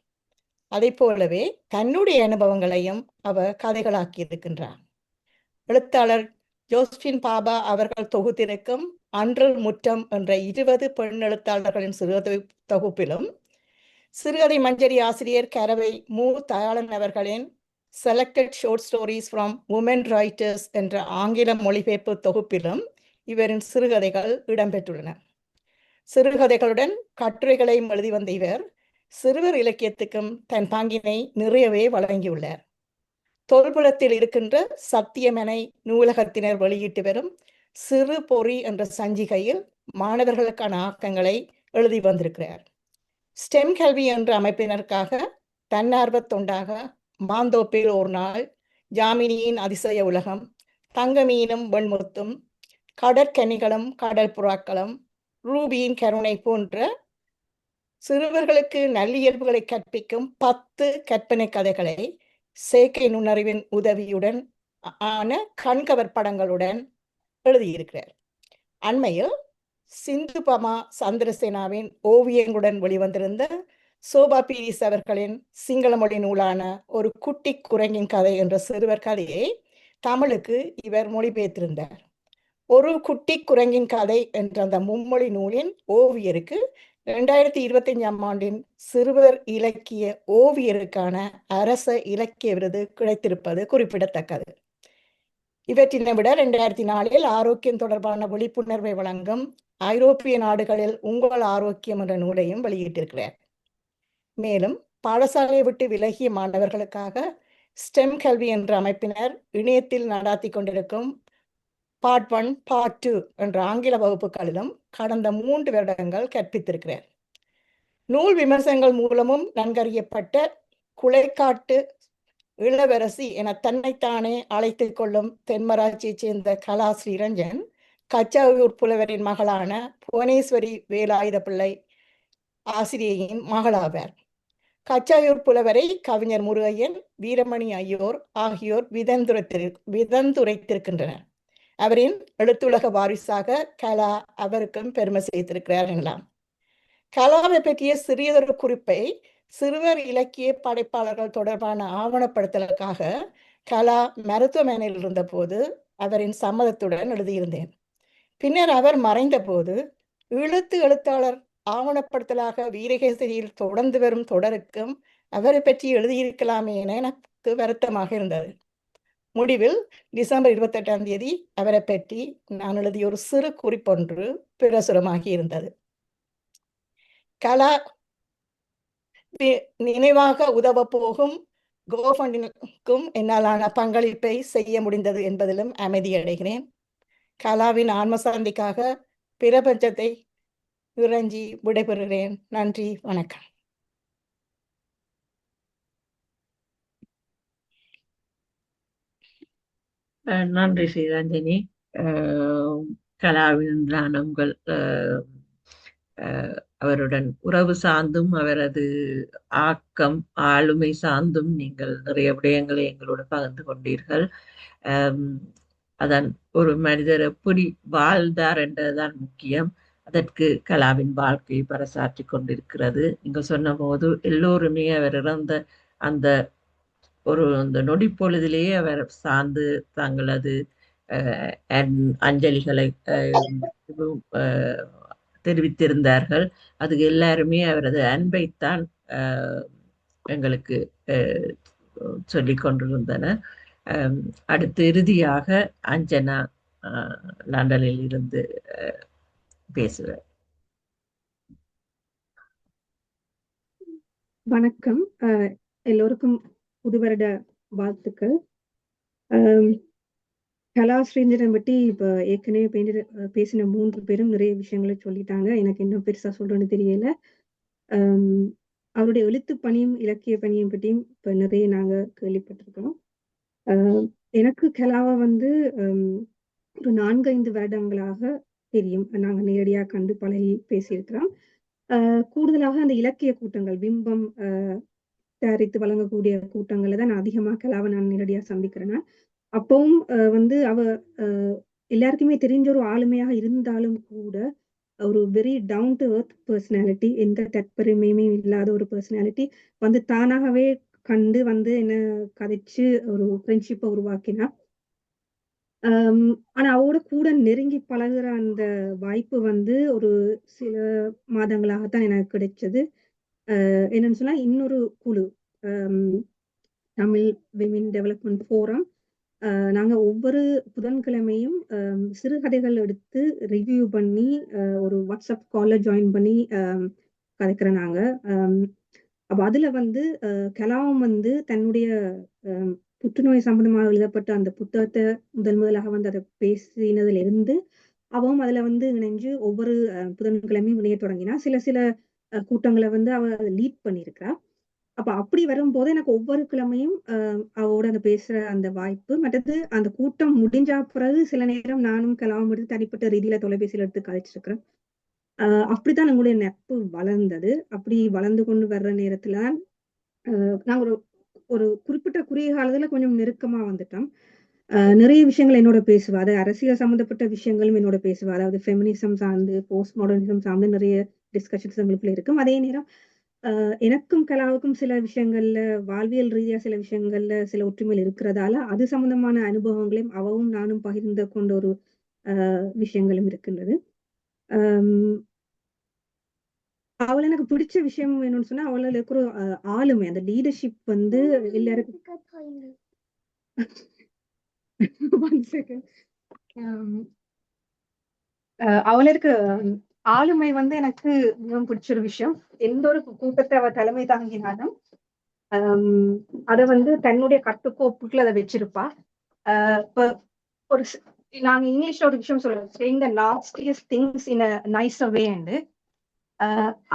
அதை போலவே தன்னுடைய அனுபவங்களையும் அவர் கதைகளாக்கி இருக்கின்றார். எழுத்தாளர் ஜோஸ்பின் பாபா அவர்கள் தொகுத்திருக்கும் அன்றல் முற்றம் என்ற 20 பெண் எழுத்தாளர்களின் சிறுகதை தொகுப்பிலும் சிறுகதை மஞ்சரி ஆசிரியர் கரவை மு தயாளன் அவர்களின் selected short stories from women writers என்ற ஆங்கில மொழிபெயர்ப்பு தொகுப்பிலும் இவரின் சிறுகதைகள் இடம்பெற்றுள்ளன. சிறுகதைகளுடன் கட்டுரைகளையும் எழுதி வந்த இவர் சிறுவர் இலக்கியத்துக்கும் தன் பங்கினை நிறையவே வழங்கியுள்ளார். தொல்புலத்தில் இருக்கின்ற சத்தியமனை நூலகத்தினர் வெளியிட்டு வரும் சிறு பொறி என்ற சஞ்சிகையில் மாணவர்களுக்கான ஆக்கங்களை எழுதி வந்திருக்கிறார். ஸ்டெம் கல்வி என்ற அமைப்பினருக்காக தன்னார்வ தொண்டாக மாந்தோப்பில் ஒரு நாள், ஜாமினியின் அதிசய உலகம், தங்கமீனும் வெண்முத்தும், கடற்கனிகளும் கடல் புறாக்களும், ரூபியின் கருணை போன்ற சிறுவர்களுக்கு நல்லியல்புகளை கற்பிக்கும் 10 கற்பனை கதைகளை செயற்கை நுண்ணறிவின் உதவியுடன் ஆன கண்கவர் படங்களுடன் எழுதியிருக்கிறார். அண்மையில் சிந்துபமா சந்திரசேனாவின் ஓவியங்களுடன் வெளிவந்திருந்த சோபா பீரிஸ் அவர்களின் சிங்கள மொழி நூலான ஒரு குட்டி குரங்கின் கதை என்ற சிறுவர் கதையை தமிழுக்கு இவர் மொழிபெயர்த்திருந்தார். ஒரு குட்டி குரங்கின் கதை என்ற அந்த மும்மொழி நூலின் ஓவியருக்கு 2025ஆம் ஆண்டின் சிறுவர் இலக்கிய ஓவியருக்கான அரச இலக்கிய விருது கிடைத்திருப்பது குறிப்பிடத்தக்கது. இவற்றினை விட 2004இல் ஆரோக்கியம் தொடர்பான விழிப்புணர்வை வழங்கும் ஐரோப்பிய நாடுகளில் உங்கள் ஆரோக்கியம் என்ற நூலையும் வெளியிட்டிருக்கிறார். மேலும் பாடசாலையை விட்டு விலகிய மாணவர்களுக்காக ஸ்டெம் கல்வி என்ற அமைப்பினர் இணையத்தில் நடாத்தி கொண்டிருக்கும் பார்ட் 1, பார்ட் 2 என்ற ஆங்கில வகுப்புகளிலும் கடந்த 3 வருடங்கள் கற்பித்திருக்கிறார். நூல் விமர்சனங்கள் மூலமும் நன்கறியப்பட்ட குலைக்காட்டு இளவரசி என தன்னைத்தானே அழைத்துக் கொள்ளும் தென்மராட்சியைச் சேர்ந்த கலா ஸ்ரீரஞ்சன் கச்சாவூர் புலவரின் மகளான புவனேஸ்வரி வேலாயுத பிள்ளை ஆசிரியையின் மகளாவார். கச்சாயூர் புலவரை கவிஞர் முருகையன், வீரமணி ஐயோர் ஆகியோர் விதந்துரைத்திருக்கின்றனர். அவரின் எழுத்துலக வாரிசாக கலா அவருக்கும் பெருமை சேர்த்திருக்கிறார் எனலாம். கலாவை பற்றிய சிறியதொரு குறிப்பை சிறுவர் இலக்கிய படைப்பாளர்கள் தொடர்பான ஆவணப்படுத்தலுக்காக கலா மருத்துவமனையில் இருந்தபோது அவரின் சம்மதத்துடன் எழுதியிருந்தேன். பின்னர் அவர் மறைந்த போது எழுத்தாளர் ஆவணப்படுத்தலாக வீரகேசரியில் தொடர்ந்து வரும் தொடருக்கும் அவரை பற்றி எழுதியிருக்கலாமே என எனக்கு வருத்தமாக இருந்தது. முடிவில் டிசம்பர் 28ஆம் தேதி அவரை பற்றி நான் எழுதிய ஒரு சிறு குறிப்பொன்று பிரசுரமாகி இருந்தது. கலா நினைவாக உதவ போகும் கோஃபண்டிற்கும் என்னாலான பங்களிப்பை செய்ய முடிந்தது என்பதிலும் அமைதியடைகிறேன். கலாவின் ஆன்மசாந்திக்காக பிரபஞ்சத்தை இறைஞ்சி விடைபெறுகிறேன். நன்றி, வணக்கம். நன்றி ஸ்ரீரஞ்சனி. கலாவின் உங்கள் அவருடன் உறவு சார்ந்தும் அவரது ஆக்கம் ஆளுமை சார்ந்தும் நீங்கள் நிறைய விடயங்களை எங்களோடு பகிர்ந்து கொண்டீர்கள். அதன் ஒரு மனிதர் எப்படி வாழ்ந்தார் என்றதுதான் முக்கியம். அதற்கு கலாவின் வாழ்க்கை பறைசாற்றி கொண்டிருக்கிறது. நீங்கள் சொன்ன போது எல்லோருமே அவர் இறந்த அந்த அந்த நொடி பொழுதிலேயே அவர் சார்ந்து தங்களது அஞ்சலிகளை தெரிவித்திருந்தார்கள். அது எல்லாருமே அவரது அன்பைத்தான் எங்களுக்கு சொல்லிக் கொண்டிருந்தனர். அடுத்து இறுதியாக அஞ்சனா லண்டனில் இருந்து பேசுவார். வணக்கம். எல்லோருக்கும் புது வருட வாழ்த்துக்கள். கலா ஸ்ரீரஞ்சன் பற்றி இப்ப ஏற்கனவே பேசின 3 பேரும் நிறைய விஷயங்களை சொல்லிட்டாங்க. எனக்கு இன்னும் பெருசா சொல்றேன்னு தெரியல. அவருடைய எழுத்து பணியும் இலக்கிய பணியும் பற்றியும் இப்ப நிறைய நாங்க கேள்விப்பட்டிருக்கிறோம். எனக்கு கலாவை ஒரு 4-5 வருடங்களாக தெரியும். நாங்க நேரடியாக கண்டு பழகி பேசியிருக்கிறோம். கூடுதலாக அந்த இலக்கிய கூட்டங்கள், பிம்பம் தயாரித்து வழங்கக்கூடிய கூட்டங்களை தான் நான் அதிகமாக கலாவை நான் நேரடியாக சந்திக்கிறேன். அப்பவும் அவ எல்லாருக்குமே தெரிஞ்ச ஒரு ஆளுமையாக இருந்தாலும் கூட ஒரு very down to earth personality, எந்த தற்பெருமையுமே இல்லாத ஒரு பர்சனாலிட்டி தானாகவே கண்டு என்ன கதைச்சு ஒரு ஃப்ரெண்ட்ஷிப்பை உருவாக்கினா. ஆனா அவரோட கூட நெருங்கி பழகுற அந்த வாய்ப்பு ஒரு சில மாதங்களாகத்தான் எனக்கு கிடைச்சது. என்னன்னு சொன்னா இன்னொரு குழு தமிழ் விமென் டெவலப்மெண்ட் ஃபோரம். நாங்க ஒவ்வொரு புதன்கிழமையும் சிறுகதைகள் எடுத்து ரிவ்யூ பண்ணி ஒரு வாட்ஸ்அப் கால்ல ஜாயின் பண்ணி கதைக்கிறோம் நாங்க. அப்ப அதுல வந்து கலாம் வந்து தன்னுடைய புற்றுநோய் சம்பந்தமாக எழுதப்பட்ட அந்த புத்தகத்தை முதலாக வந்து அதை பேசினதுல இருந்து அவவும் அதுல வந்து இணைஞ்சு ஒவ்வொரு புதன்கிழமையும் இணைய தொடங்கினா. சில சில கூட்டங்களை வந்து அவ லீட் பண்ணியிருக்கிறா. அப்ப அப்படி வரும்போது எனக்கு ஒவ்வொரு கிழமையும் அவளோட அந்த பேசுற அந்த வாய்ப்பு, மற்றது அந்த கூட்டம் முடிஞ்சா பிறகு சில நேரம் நானும் கலாவும் எடுத்து தனிப்பட்ட ரீதியில தொலைபேசியில எடுத்து கதைச்சிருக்கிறேன். அப்படித்தான் எங்களுடைய நட்பு வளர்ந்தது. அப்படி வளர்ந்து கொண்டு வர்ற நேரத்துல நாங்க ஒரு ஒரு குறிப்பிட்ட குறுகிய காலத்துல கொஞ்சம் நெருக்கமா வந்துட்டோம். நிறைய விஷயங்கள் என்னோட பேசுவா. அது அரசியல் சம்பந்தப்பட்ட விஷயங்களும் என்னோட பேசுவா. அதாவது ஃபெமினிசம் சார்ந்து, போஸ்ட் மாடர்னிசம் சார்ந்து நிறைய டிஸ்கஷன்ஸ் எங்களுக்குள்ள இருக்கும். அதே நேரம் எனக்கும் கலாவுக்கும் சில விஷயங்கள்ல வாழ்வியல் ரீதியா சில விஷயங்கள்ல சில ஒற்றுமைகள் இருக்கிறதால அது சம்பந்தமான அனுபவங்களையும் அவவும் நானும் பகிர்ந்து கொண்ட ஒரு விஷயங்களும் இருக்கின்றது. அவள் எனக்கு பிடிச்ச விஷயம் என்னன்னு சொன்னா அவள இருக்கிற ஆளுமை, அந்த லீடர்ஷிப் வந்து எல்லாருக்கும் அவள இருக்க ஆளுமை வந்து எனக்கு மிகவும் பிடிச்ச ஒரு விஷயம். எந்த ஒரு கூட்டத்தை அவ தலைமை தாங்கினாலும் அத வந்து தன்னுடைய கட்டுக்கோப்புக்குள்ள அதை வச்சிருப்பா. இப்ப ஒரு நாங்க இங்கிலீஷ்ல ஒரு விஷயம் சொல்லுவோம், saying the nastiest things in a nicer way.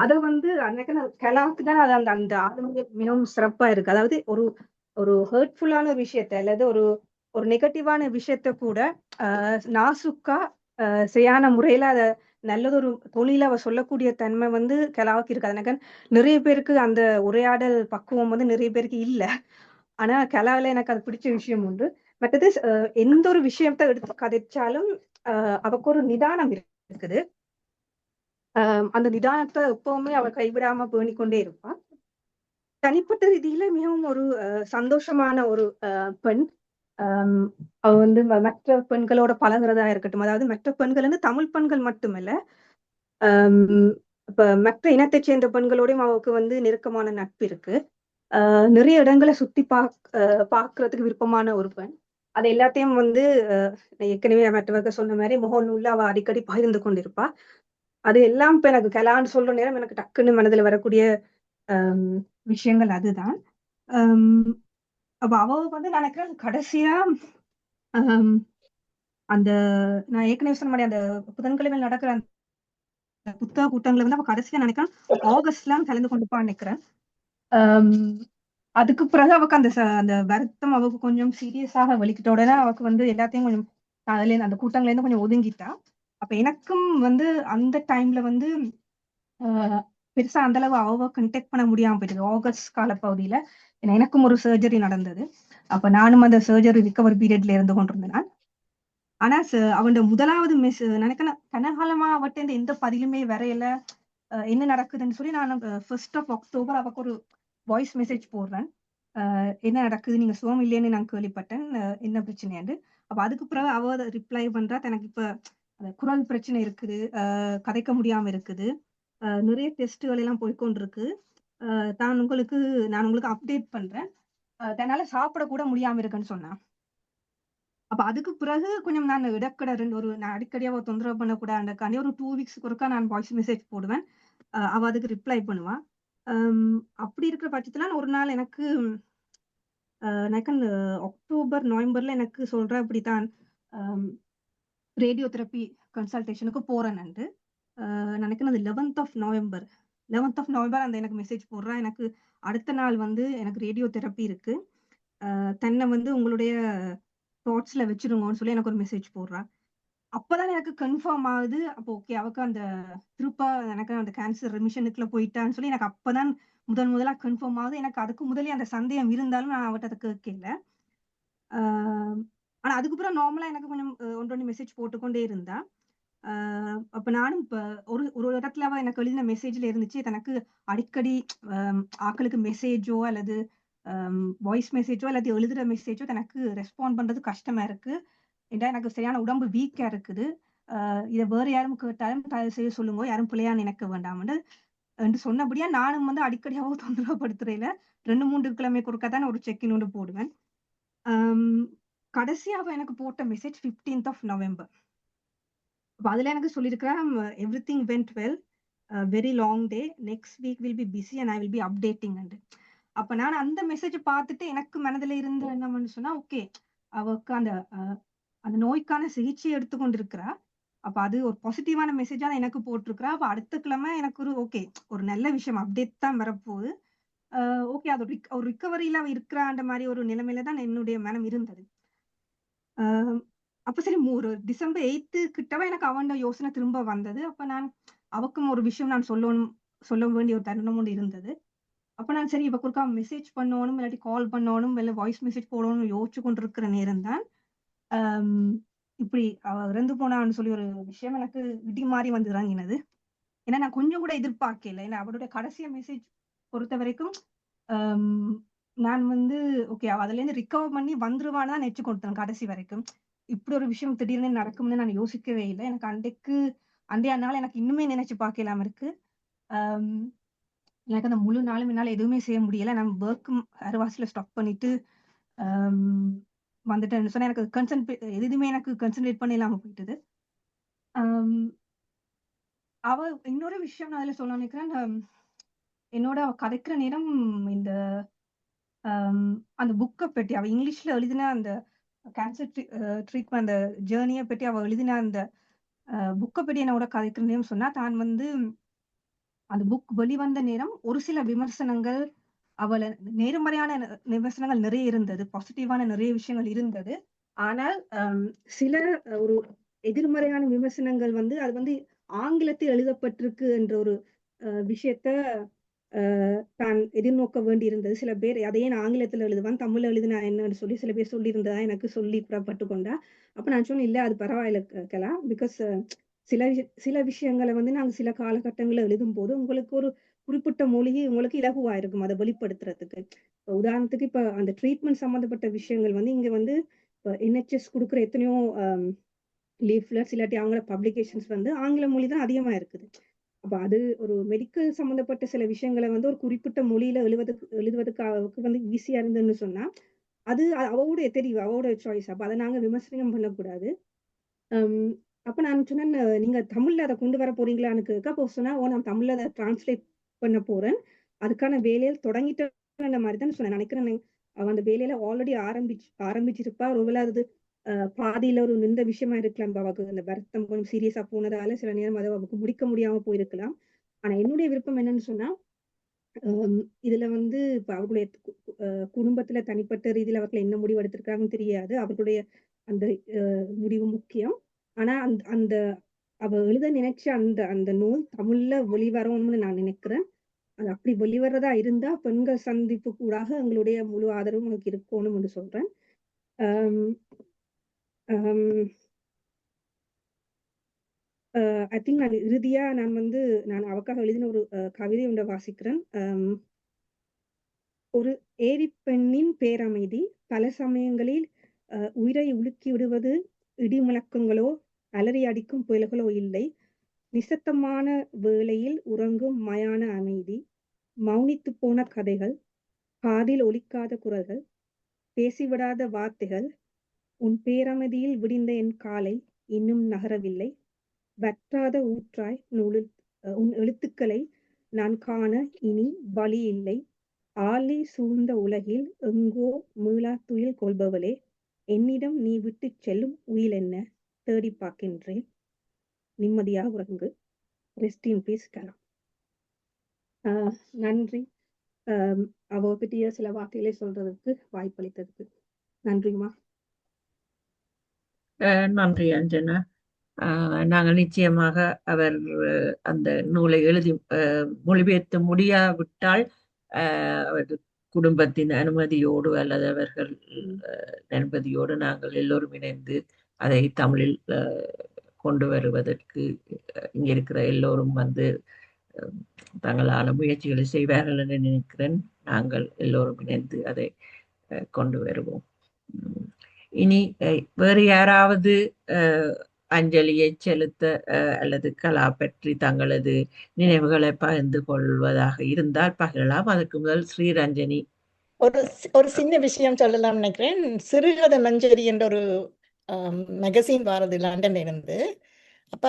அத வந்து அன்னைக்கு கலாவுக்கு தான் அது அந்த அந்த ஆளுமை மிகவும் சிறப்பா இருக்கு. அதாவது ஒரு ஒரு ஹர்ட்ஃபுல்லான விஷயத்த அல்லது ஒரு ஒரு நெகட்டிவான விஷயத்த கூட நாசுக்கா சரியான முறையில அத நல்லதொரு தொழில அவ சொல்லக்கூடிய தன்மை வந்து கலாவுக்கு இருக்கு. எனக்கு நிறைய பேருக்கு அந்த உரையாடல் பக்குவம் வந்து நிறைய பேருக்கு இல்ல. ஆனா கலாவில எனக்கு அது பிடிச்ச விஷயம் உண்டு. மற்றது எந்த ஒரு விஷயத்த எடுத்து கதைச்சாலும் அவக்கு ஒரு நிதானம் இருக்குது. அந்த நிதானத்தை எப்பவுமே அவ கைவிடாம பேணிக்கொண்டே இருப்பா. தனிப்பட்ட ரீதியில மிகவும் ஒரு சந்தோஷமான ஒரு பெண். அவ வந்து மற்ற பெண்களோட பழகுறதா இருக்கட்டும், அதாவது மற்ற பெண்கள் வந்து தமிழ் பெண்கள் மட்டுமல்ல, இப்ப மற்ற இனத்தை சேர்ந்த பெண்களோடையும் அவருக்கு வந்து நெருக்கமான நட்பு இருக்கு. நிறைய இடங்களை சுத்தி பாக்குறதுக்கு விருப்பமான ஒரு பெண். அது எல்லாத்தையும் வந்து ஏற்கனவே மற்றவர்கள் சொன்ன மாதிரி முகநூல்ல அவ அடிக்கடி பகிர்ந்து கொண்டிருப்பா. அது எல்லாம் இப்ப எனக்கு கலான்னு சொல்ற நேரம் எனக்கு டக்குன்னு மனதுல வரக்கூடிய விஷயங்கள் அதுதான். அப்ப அவ வந்து நினைக்கிறேன் கடைசியா அந்த நான் ஏற்கனவே சொன்ன மாதிரி அந்த புதன்கிழமை நடக்கிற அந்த புத்தக கூட்டங்களை வந்து அவ கடைசியா நினைக்கிறேன் ஆகஸ்ட்லாம் கலந்து கொண்டுப்பான்னு நினைக்கிறேன். அதுக்கு பிறகு அவக்கு அந்த அந்த வருத்தம் அவக்கு கொஞ்சம் சீரியஸாக வெளிக்கிட்ட உடனே அவக்கு வந்து எல்லாத்தையும் கொஞ்சம் அதுல அந்த கூட்டங்கள்ல இருந்து கொஞ்சம் ஒதுங்கிட்டா. அப்ப எனக்கும் வந்து அந்த டைம்ல வந்து பெருசா அந்த அளவு அவ கண்டெக்ட் பண்ண முடியாம போயிடுது ஆகஸ்ட் காலப்பகுதியில. எனக்கும் ஒரு சர்ஜரி நடந்தது. அப்ப நானும் அந்த சர்ஜரி ரிகவர் பீரியட்ல இருந்து கொண்டிருந்தேன். ஆனா அவனோட முதலாவது நினைக்கிறேன் கனகாலமா அவட்ட எந்த பதிலுமே வரையில என்ன நடக்குதுன்னு சொல்லி நான் 1st of October அவக்கு ஒரு வாய்ஸ் மெசேஜ் போடுறேன். என்ன நடக்குது, நீங்க சுகம் இல்லைன்னு நான் கேள்விப்பட்டேன், என்ன பிரச்சனையாண்டு. அப்ப அதுக்கு பிறகு அவ ரிப்ளை பண்றா, எனக்கு இப்ப குரல் பிரச்சனை இருக்குது, கதைக்க முடியாம இருக்குது, நிறைய டெஸ்ட்டுகள் எல்லாம் போய்கொண்டிருக்கு, நான் உங்களுக்கு அப்டேட் பண்றேன், தன்னால சாப்பிட கூட முடியாம இருக்குன்னு சொன்னா. அப்ப அதுக்கு பிறகு கொஞ்சம் நான் இடக்கட நான் அடிக்கடியாக தொந்தரவு பண்ணக்கூடாதுக்காண்டி ஒரு 2 வீக்ஸ்க்கு ஒருக்கா நான் வாய்ஸ் மெசேஜ் போடுவேன். அவ அதுக்கு ரிப்ளை பண்ணுவா. அப்படி இருக்கிற பட்சத்துல ஒரு நாள் எனக்கு அக்டோபர் நவம்பர்ல எனக்கு சொல்ற அப்படித்தான் ரேடியோ தெரப்பி கன்சல்டேஷனுக்கு போறேன்னு நினைக்கிறேன். அது 11th of November அந்த எனக்கு மெசேஜ் போடுறா. எனக்கு அடுத்த நாள் வந்து எனக்கு ரேடியோ தெரப்பி இருக்கு, தன்னை வந்து உங்களுடைய தாட்ஸ்ல வச்சிருங்கன்னு சொல்லி எனக்கு ஒரு மெசேஜ் போடுறா. அப்பதான் எனக்கு கன்ஃபார்ம் ஆகுது. அப்போ ஓகே அவக்கு அந்த திருப்ப எனக்கு அந்த கேன்சர் ரிமிஷனுக்குள்ள போயிட்டான்னு சொல்லி எனக்கு அப்பதான் முதலா கன்ஃபார்ம் ஆகுது. எனக்கு அதுக்கு முதலே அந்த சந்தேகம் இருந்தாலும் நான் அவட்ட அதை கேட்கல. ஆனா அதுக்கப்புறம் நார்மலா எனக்கு கொஞ்சம் ஒன்று மெசேஜ் போட்டுக்கொண்டே இருந்தா. அப்ப நானும் இப்ப ஒரு இடத்துல அவ எனக்கு எழுதின மெசேஜ்ல இருந்துச்சு, தனக்கு அடிக்கடி ஆக்களுக்கு மெசேஜோ அல்லது வாய்ஸ் மெசேஜோ அல்லது எழுதுற மெசேஜோ தனக்கு ரெஸ்பாண்ட் பண்றது கஷ்டமா இருக்கு, ஏன்னா எனக்கு சரியான உடம்பு வீக்கா இருக்குது, இதை வேற யாரும் கேட்டாலும் தயவு செய்ய சொல்லுங்க, யாரும் பிள்ளையா நினைக்க வேண்டாம்னு என்று சொன்னபடியா நானும் வந்து அடிக்கடியாவோ தொந்தரவுப்படுத்துறையில 2-3 கிழமை ஒருக்கா ஒரு செக்கின் ஒன்று போடுவேன். கடைசியா அவ எனக்கு போட்ட மெசேஜ் 15th of November. அப்ப அதுல எனக்கு சொல்லியிருக்கிறேன், everything vent well, very long day, next week will be busy and I will be updating. அப்ப நான் அந்த மெசேஜ் பார்த்துட்டு எனக்கு மனதுல இருந்த என்னன்னு சொன்னா, ஓகே அவருக்கு அந்த நோய்க்கான சிகிச்சை எடுத்துக்கொண்டிருக்கிறா. அப்ப அது ஒரு பாசிட்டிவான மெசேஜா தான் எனக்கு போட்டிருக்கிறா. அப்ப அடுத்த கிழமை எனக்கு ஒரு ஓகே ஒரு நல்ல விஷயம் அப்டேட் தான் வரப்போகுது. ஓகே அது ஒரு ரிகவரியில அவ இருக்கிறான்ற மாதிரி ஒரு நிலைமையில தான் என்னுடைய மனம் இருந்தது. அப்ப சரி ஒரு டிசம்பர் 8 கிட்டவா எனக்கு அவன் யோசனை திரும்ப வந்தது. அப்ப நான் அவக்கும் ஒரு விஷயம் நான் சொல்ல வேண்டிய ஒரு தருணம் ஒன்று இருந்தது. அப்ப நான் சரி இவ குறுக்கா மெசேஜ் பண்ணணும், இல்லாட்டி கால் பண்ணணும், இல்ல வாய்ஸ் மெசேஜ் போடணும்னு யோசிச்சு கொண்டிருக்கிற நேரம் தான் இப்படி அவ இறந்து போனான்னு சொல்லி ஒரு விஷயம் எனக்கு இடி மாறி வந்து இறங்கினது. ஏன்னா நான் கொஞ்சம் கூட எதிர்பார்க்கல. ஏன்னா அவருடைய கடைசிய மெசேஜ் பொறுத்த வரைக்கும் நான் வந்து ஓகே அதுல இருந்து ரிகவர் பண்ணி வந்துருவான்னு தான் நினைச்சு கொடுத்தேன் கடைசி வரைக்கும். இப்படி ஒரு விஷயம் திடீர்னு நடக்கும்னு நான் யோசிக்கவே இல்லை. எனக்கு அன்றைய நாள் எனக்கு இன்னுமே நினைச்சு பார்க்கலாம் இருக்கு. எனக்கு அந்த முழு நாளும் என்னால எதுவுமே செய்ய முடியல. நான் ஒர்க்கும் அரைவாசில ஸ்டாப் பண்ணிட்டு வந்துட்டேன்னு சொன்னா எனக்கு எதுவுமே எனக்கு கன்சன்ட்ரேட் பண்ண இல்லாம போயிட்டது. அவ இன்னொரு விஷயம் நான் அதுல சொல்ல நினைக்கிறேன். என்னோட அவ கதைக்கிற நேரம் இந்த அந்த புக்கை பற்றி அவ இங்கிலீஷ்ல எழுதின அந்த கேன்சர் ட்ரீட்மெண்ட் அந்த ஜேர்னியை பற்றி அவ எழுதின அந்த புக்கை பற்றி என்னோட கதைக்கிற நேரம் சொன்னா, தான் வந்து அந்த புக் வெளிவந்த நேரம் ஒரு சில விமர்சனங்கள் அவள நேர்மறையான விமர்சனங்கள் நிறைய இருந்தது, பாசிட்டிவான நிறைய விஷயங்கள் இருந்தது. ஆனால் சில ஒரு எதிர்மறையான விமர்சனங்கள் வந்து அது வந்து ஆங்கிலத்தில் எழுதப்பட்டிருக்கு என்ற ஒரு விஷயத்த தான் எதிர்நோக்க வேண்டி இருந்தது. சில பேர் அதையே நான் ஆங்கிலத்தில் எழுதுவான், தமிழ்ல எழுதினா என்னன்னு சொல்லி சில பேர் சொல்லியிருந்ததா எனக்கு சொல்லி புறப்பட்டு கொண்டா. அப்ப நான் சொன்னேன், இல்ல அது பரவாயில்ல கலா, பிகாஸ் சில விஷயங்களை வந்து நாங்க சில காலகட்டங்களில் எழுதும் போது உங்களுக்கு ஒரு குறிப்பிட்ட மொழி உங்களுக்கு இலகுவா இருக்கும் அதை வெளிப்படுத்துறதுக்கு. உதாரணத்துக்கு இப்ப அந்த ட்ரீட்மெண்ட் சம்பந்தப்பட்ட விஷயங்கள் வந்து இங்க வந்து இப்ப NHS கொடுக்குற எத்தனையோ லீஃப்லெட்ஸ் இல்லாட்டி அவங்களோட பப்ளிகேஷன்ஸ் வந்து ஆங்கில மொழி தான் அதிகமா இருக்குது. அப்ப அது ஒரு மெடிக்கல் சம்பந்தப்பட்ட சில விஷயங்களை வந்து ஒரு குறிப்பிட்ட மொழியில எழுதுவதற்கு அவருக்கு வந்து ஈஸியா இருந்ததுன்னு சொன்னா அது அவளுடைய தெரிவு, அவளுடைய சாய்ஸ். அப்ப அதை நாங்க விமர்சனம் பண்ணக்கூடாது. அப்ப நான் சொன்னேன், நீங்க தமிழ்ல அதை கொண்டு வர போறீங்களான்னு கேட்க, அப்போ சொன்னா நான் தமிழ்ல அதை டிரான்ஸ்லேட் பண்ண போறேன், அதுக்கான வேலையில் தொடங்கிட்ட மாதிரி தான் சொன்னேன். நினைக்கிறேன் அவன் அந்த வேலையில ஆல்ரெடி ஆரம்பிச்சிருப்பா. ஒருவேளை அது பாதியில ஒரு நின்ற விஷயமா இருக்கலாம். அவக்கு அந்த வருத்தம் கொஞ்சம் சீரியஸா போனதால சில நேரம் அதை அவருக்கு முடிக்க முடியாம போயிருக்கலாம். ஆனா என்னுடைய விருப்பம் என்னன்னு சொன்னா, இதுல வந்து இப்ப அவர்களுடைய குடும்பத்துல தனிப்பட்ட ரீதியில அவர்கள் என்ன முடிவு எடுத்திருக்காங்கன்னு தெரியாது. அவர்களுடைய அந்த முடிவு முக்கியம். ஆனா அந்த அவ எழுத நினைச்ச அந்த நூல் தமிழ்ல வெளிவரணும்னு நான் நினைக்கிறேன். அது அப்படி வெளிவரதா இருந்தா பெண்கள் சந்திப்பு கூடாக எங்களுடைய முழு ஆதரவும் உங்களுக்கு இருக்கணும்னு சொல்றேன். ஐ திங்க் நான் இறுதியா நான் அவக்காக எழுதின ஒரு கவிதை ஒன்றை வாசிக்கிறேன். ஒரு ஏரி பெண்ணின் பேரமைதி பல சமயங்களில் உயிரை உலுக்கி விடுவது இடி முழக்கங்களோ அலறி அடிக்கும் புயல்களோ இல்லை, நிசத்தமான வேளையில் உறங்கும் மயான அமைதி, மௌனித்து போன கதைகள், காதில் ஒலிக்காத குரல்கள், பேசிவிடாத வார்த்தைகள். உன் பேரமைதியில் விடிந்த என் காலை இன்னும் நகரவில்லை, வற்றாத ஊற்றாய் உன் எழுத்துக்களை நான் காண இனி வழி இல்லை. ஆழி சூழ்ந்த உலகில் எங்கோ மீளா துயில் கொள்பவளே, என்னிடம் நீ விட்டுச் செல்லும் உயில் என்ன தேடி பார்க்கின்றேன், நிம்மதியா உறங்கு. ரெஸ்ட் இன் பீஸ் கலா. நன்றி. அவ பற்றிய சில வார்த்தைகளை சொல்றதுக்கு வாய்ப்பளித்ததுக்கு நன்றிமா. நன்றி அஞ்சனா. நாங்கள் நிச்சயமாக அவர் அந்த நூலை எழுதி மொழிபெயர்த்து முடியாவிட்டால் அவர் குடும்பத்தின் அனுமதியோடு அல்லது அவர்கள் அனுமதியோடு நாங்கள் எல்லோரும் இணைந்து அதை தமிழில் கொண்டு வருவதற்கு இங்கே இருக்கிற எல்லோரும் வந்து தங்களான முயற்சிகளை செய்வார்கள் என்று நினைக்கிறேன். நாங்கள் எல்லோரும் இணைந்து அதை கொண்டு வருவோம். இனி வேறு யாராவது அஞ்சலியை செலுத்த அல்லது கலா பற்றி தங்களது நினைவுகளை பகிர்ந்து கொள்வதாக இருந்தால் பகிரலாம். அதற்கு முதல் ஸ்ரீரஞ்சனி. ஒரு சின்ன விஷயம் சொல்லலாம் நினைக்கிறேன். சிறுகதை மஞ்சரி என்ற ஒரு மேகசின் வாரது லண்டன்ல இருந்து. அப்ப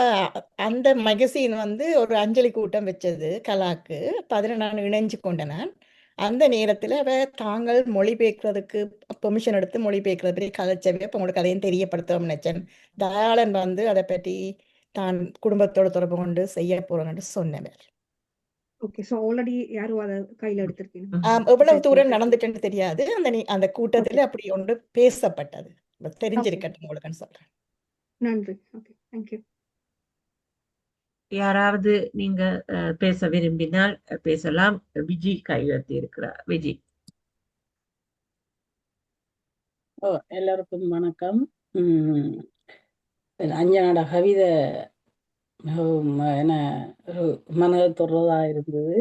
அந்த மேகசின் வந்து ஒரு அஞ்சலி கூட்டம் வச்சது கலாக்கு. அப்ப அதில் நான் இணைஞ்சு கொண்டேன். நான் அந்த நேரத்தில் அவ தாங்கள் மொழிபெயர்க்கிறதுக்கு பெர்மிஷன் எடுத்து மொழிபெயர்க்கிறது பற்றி கதைச்சவை. அப்போ உங்களுக்கு அதையும் தெரியப்படுத்தவும் நினைச்சேன். தயாளன் வந்து அதை பற்றி தான் குடும்பத்தோட தொடர்பு கொண்டு செய்ய போறேன்னு சொன்னவர். ஓகே, ஸோ ஆல்ரெடி யாரும் அதை கையில் எடுத்திருக்கீங்க? எவ்வளவு தூரம் நடந்துட்டுன்னு தெரியாது. அந்த கூட்டத்தில் அப்படி ஒன்று பேசப்பட்டது. தெரிஞ்சிருக்கட்டும் உங்களுக்குன்னு சொல்றேன். நன்றி. Okay, thank you. யாராவது நீங்க பேச விரும்பினால் பேசலாம். விஜி கையெழுத்தி இருக்கிறார். விஜி. எல்லாருக்கும் வணக்கம். அஞ்சனோட கவிதை மிகவும் என்ன ஒரு மனதை தொடுறதா இருந்தது.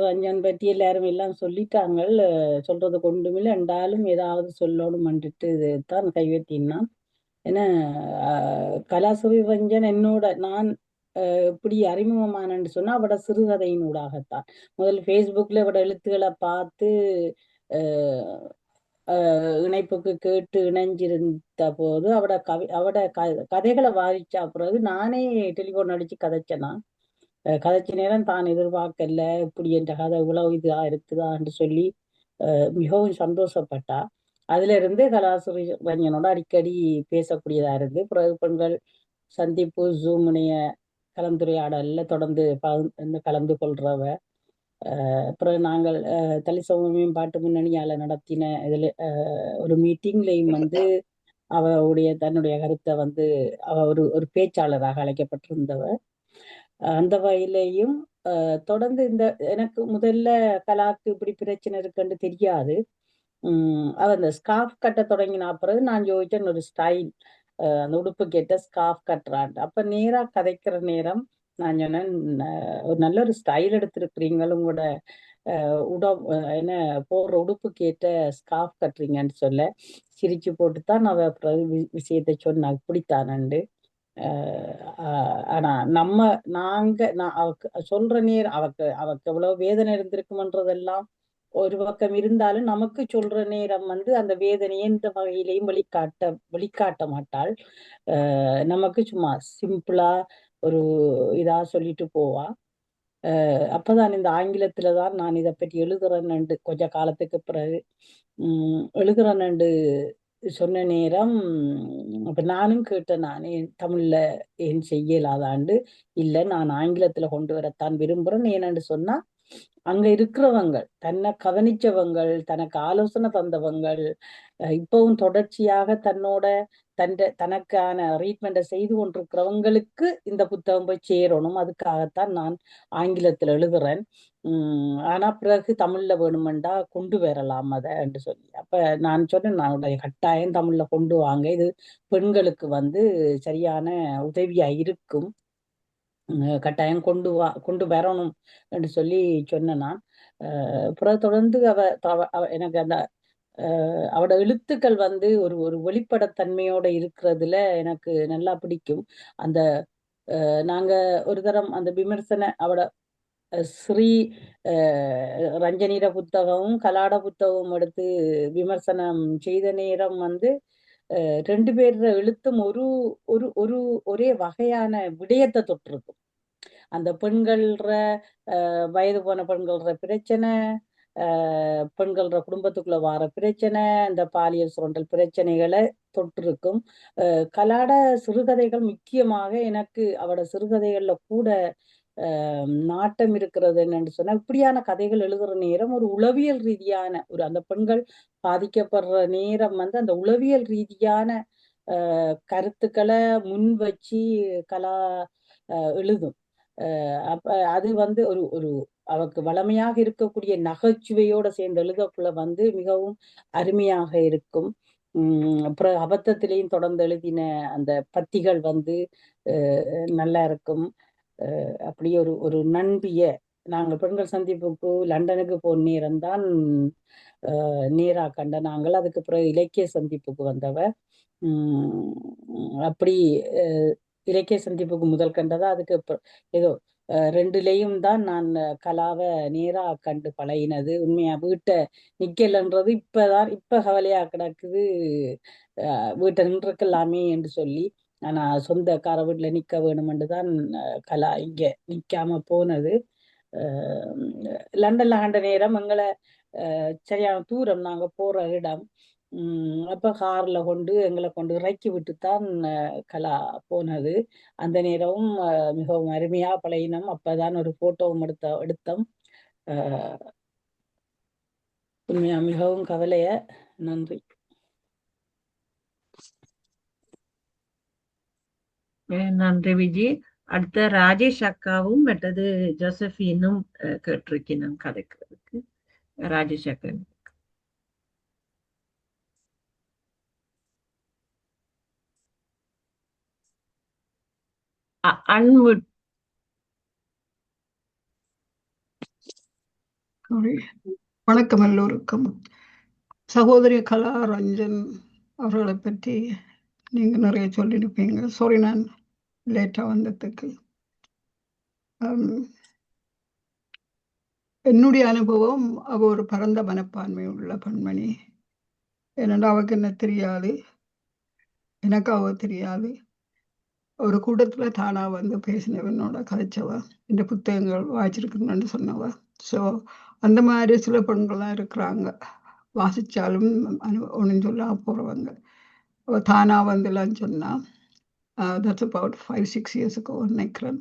ரஞ்சன் பற்றி எல்லாரும் எல்லாம் சொல்லிட்டாங்க. சொல்றது கொண்டுமில்லை என்றாலும் ஏதாவது சொல்லணும் வந்துட்டு தான் கைவெட்டினா. ஏன்னா ரஞ்சன் என்னோட நான் இப்படி அறிமுகமானன்னு சொன்னா அவட சிறுகதையினூடாகத்தான். முதல் ஃபேஸ்புக்ல அவட எழுத்துக்களை பார்த்து இணைப்புக்கு கேட்டு இணைஞ்சிருந்த போது அவட கதைகளை வாதிச்சா பிறகு நானே டெலிஃபோன் அடிச்சு கதைச்சேனா. கதைச்ச நேரம் தான் எதிர்பார்க்கல இப்படி என்ற கதை இவ்வளவு இதா இருக்குதான்னு சொல்லி மிகவும் சந்தோஷப்பட்டா. அதுல இருந்து ரஞ்சனோட அடிக்கடி பேசக்கூடியதா இருந்து பிறகு பெண்கள் சந்திப்பு ஜூம் இணைய கலந்துரையாடல்ல தொடர்ந்து கலந்து கொள்றவ. அப்புறம் நாங்கள் தலிசம மேம்பாட்டு முன்னணியால நடத்தின இதுல ஒரு மீட்டிங்லையும் வந்து அவளுடைய தன்னுடைய கருத்தை வந்து அவ ஒரு பேச்சாளராக அழைக்கப்பட்டிருந்தவ. அந்த வகையிலையும் தொடர்ந்து எனக்கு முதல்ல கலாக்கு இப்படி பிரச்சனை இருக்குன்னு தெரியாது. அவ அந்த ஸ்கார்ஃப் கட்ட தொடங்கின பிறகு நான் யோசிச்சேன் ஒரு ஸ்டைல், அந்த உடுப்பு கேட்ட ஸ்கார்ஃப் கட்டுறான். அப்ப நேரா கதைக்கிற நேரம் நான் சொன்னேன், ஒரு நல்ல ஒரு ஸ்டைல் எடுத்திருக்கிறீங்க, உங்களோட என்ன போடுற உடுப்பு கேட்ட ஸ்கார்ஃப் கட்டுறீங்கன்னு சொல்ல சிரிச்சு போட்டுத்தான் அவ விஷயத்தை சொன்னா இப்படித்தானண்டு. ஆனா நான் அவக்கு சொல்ற நேரம் அவக்கு எவ்வளவு வேதனை இருந்திருக்குமன்றதெல்லாம் ஒரு பக்கம் இருந்தாலும் நமக்கு சொல்ற நேரம் வந்து அந்த வேதனையை எந்த வகையிலையும் வெளிக்காட்ட மாட்டாள். நமக்கு சும்மா சிம்பிளா ஒரு இதா சொல்லிட்டு போவா. அப்பதான் இந்த ஆங்கிலத்துலதான் நான் இதை பற்றி எழுதுறேன்னு கொஞ்ச காலத்துக்கு பிறகு எழுதுறேன்னு சொன்ன நேரம் அப்ப நானும் கேட்டேன், நானே தமிழ்ல ஏன் செய்யலாதாண்டு. இல்லை, நான் ஆங்கிலத்துல கொண்டு வரத்தான் விரும்புறேன். ஏன்னு சொன்னா அங்க இருக்கிறவங்க தன்னை கவனிச்சவங்கள், தனக்கு ஆலோசனை தந்தவங்கள், இப்பவும் தொடர்ச்சியாக தனக்கான ட்ரீட்மெண்ட்டை செய்து கொண்டிருக்கிறவங்களுக்கு இந்த புத்தகம் போய் சேரணும். அதுக்காகத்தான் நான் ஆங்கிலத்துல எழுதுறேன். ஆனா பிறகு தமிழ்ல வேணுமெண்டா கொண்டு வரலாம் அதை என்று சொல்லி. அப்ப நான் சொன்னேன், நான் கட்டாயம் தமிழ்ல கொண்டு வாங்க, இது பெண்களுக்கு வந்து சரியான உதவியா இருக்கும், கட்டாயம் கொண்டு வரணும் என்று சொல்லி சொன்னேன் நான். பிறகு தொடர்ந்து எனக்கு அந்த அவட எழுத்துக்கள் வந்து ஒரு வெளிப்படத்தன்மையோட இருக்கிறதுல எனக்கு நல்லா பிடிக்கும். அந்த நாங்க ஒரு தரம் அந்த விமர்சன அவட ஸ்ரீ ரஞ்சனிட புத்தகமும் கலாட புத்தகமும் எடுத்து விமர்சனம் செய்த நேரம் வந்து 2 பேர் எழுத்தும் ஒரே வகையான விடயத்தை தொட்டிருக்கும். அந்த பெண்கள்ற வயது போன பெண்கள்ற பிரச்சனை, பெண்கள்ற குடும்பத்துக்குள்ள வார பிரச்சனை, இந்த பாலியல் சுரண்டல் பிரச்சனைகளை தொட்டிருக்கும். கலாட சிறுகதைகள் முக்கியமாக எனக்கு அவட சிறுகதைகள்ல கூட நாட்டம் இருக்கிறது என்னன்னு சொன்னா, இப்படியான கதைகள் எழுதுற நேரம் ஒரு உளவியல் ரீதியான அந்த பெண்கள் பாதிக்கப்படுற நேரம் வந்து அந்த உளவியல் ரீதியான கருத்துக்களை முன் வச்சு கலா எழுதும். அப்ப அது வந்து ஒரு அவருக்கு வளமையாக இருக்கக்கூடிய நகைச்சுவையோட சேர்ந்து எழுதக்குள்ள வந்து மிகவும் அருமையாக இருக்கும். அப்புறம் அபத்தத்திலையும் தொடர்ந்து எழுதின அந்த பத்திகள் வந்து நல்லா இருக்கும். அப்படி ஒரு நண்பிய நாங்கள் பெண்கள் சந்திப்புக்கு லண்டனுக்கு போன நேரம் தான் நேரா கண்ட நாங்கள். அதுக்கு பிறகு இலக்கிய சந்திப்புக்கு வந்தவ. அப்படி இலக்கிய சந்திப்புக்கு முதல் கண்டதா. அதுக்கு ஏதோ ரெண்டுலேயும் தான் நான் கலாவை நேரா கண்டு பழகினது. உண்மையா வீட்டை நிக்கலன்றது இப்ப கவலையா கிடக்குது. வீட்டை நின்றுக்கலாமே என்று சொல்லி ஆனா சொந்தக்கார வீட்டுல நிக்க வேணுமென்று தான் கலா இங்க நிக்காம போனது. லண்டன்ல கண்ட நேரம் எங்களை சரியான தூரம் நாங்க போற இடம். அப்ப கார்ல எங்களை கொண்டு இறக்கி விட்டுத்தான் கலா போனது. அந்த நேரமும் மிகவும் அருமையா பழகினோம். அப்பதான் ஒரு போட்டோவும் எடுத்தோம். உண்மையா மிகவும் கவலைய. நன்றி. நன்றி விஜி. அடுத்த ராஜேஷ் அக்காவும் மற்றது ஜோசபினும் கேட்டிருக்கணும் கதைக்கிறதுக்கு. ராஜேஷ் அக்கா. அன்முட். வணக்கம் எல்லோருக்கும். சகோதரி கலா ரஞ்சன் அவர்களை பற்றி நீங்க நிறைய சொல்லியிருப்பீங்க. சாரி நான் லேட்டா வந்ததுக்கு. என்னுடைய அனுபவம், அவ ஒரு பரந்த மனப்பான்மை உள்ள பெண்மணி. ஏனென்றால் அவருக்கு என்ன தெரியாது, எனக்கு அவ தெரியாது. ஒரு கூட்டத்துல தானா வந்து பேசினவனோட கதைச்சவ, இந்த புத்தகங்கள் வாய்ச்சிருக்கணும்னு சொன்னவ. ஸோ அந்த மாதிரி சில பெண்கள்லாம் இருக்கிறாங்க, வாசிச்சாலும் ஒன்றும் சொல்லாம போறவங்க. அவ தானா வந்துலாம் சொன்னா. தட்ஸ் அபவுட் 5-6 years ago நினைக்கிறேன்.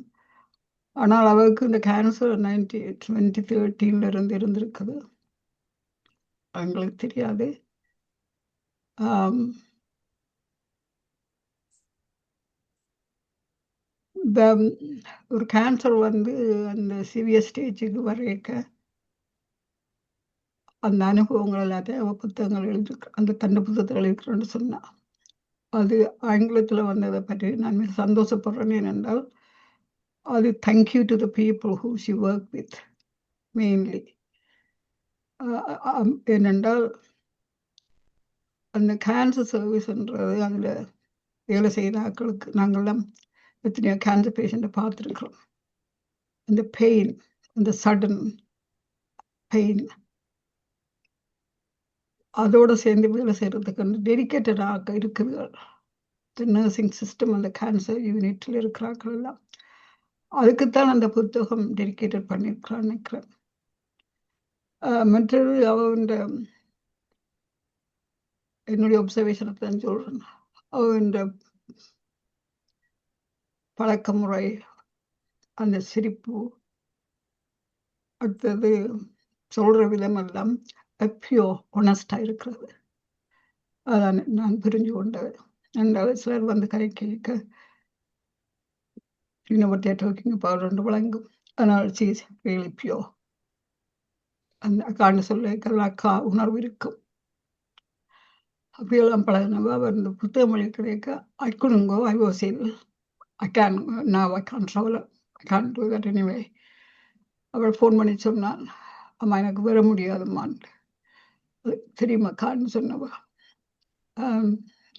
ஆனால் அவருக்கு இந்த கேன்சர் 2013 இருந்து இருந்திருக்குது. எங்களுக்கு தெரியாது. ஒரு கேன்சர் வந்து அந்த சிவியர் ஸ்டேஜுக்கு வரைக்க அந்த அனுபவங்கள் எல்லாத்தையும் புத்தகங்கள் எழுதிருக்கு. அந்த தண்டு புத்தகத்தில் எழுதிக்கிறேன்னு சொன்னா. அது ஆங்கிலத்தில் வந்ததை பற்றி நான் மிக சந்தோஷப்படுறேன். ஏனென்றால் அது thank you to the people who she work with mainly. ஏனென்றால் அந்த கேன்சர் சர்வீஸ்ன்றது அதில் வேலை செய்த ஆட்களுக்கு நாங்கள்லாம் எத்தனையோ கேன்சர் பேஷண்ட்டை பார்த்துருக்குறோம். அந்த பெயின், அந்த சடன் பெயின், அதோட சேர்ந்து வேலை செய்யறதுக்கு டெடிக்கேட்டடாக இருக்குதுகள். நர்சிங் சிஸ்டம், அந்த கேன்சர் யூனிட்ல இருக்கிறார்கள் எல்லாம். அதுக்குத்தான் அந்த புத்தகம் டெடிக்கேட்டட் பண்ணியிருக்கிறான்னு நினைக்கிறேன். மற்றது அவன் என்னுடைய ஒப்சர்வேஷனை தான் சொல்றேன். அவன் பழக்க முறை, அந்த சிரிப்பு, அடுத்தது சொல்ற விதம் எல்லாம் பியோ ஒனஸ்டா இருக்கிறது. அதான் நான் புரிஞ்சு கொண்டது. ரெண்டாவது சிலர் வந்து கை கேட்க டாக்கிங் about விளங்கும். அதனால் சீஸ் ரியலி பியோ. அந்த அக்காண்டு சொல்ல அக்கா உணர்வு இருக்கும். அப்படியெல்லாம் பழகினவ. அவர் இந்த புத்தக மொழி கிடைக்க I couldn't go. I was ill. I can't travel. I can't do that anyway. அவள் ஃபோன் பண்ணி சொன்னான், அம்மா எனக்கு வர முடியாதும்மான்னு. தெரியுமாக்கான்னு சொன்னவ.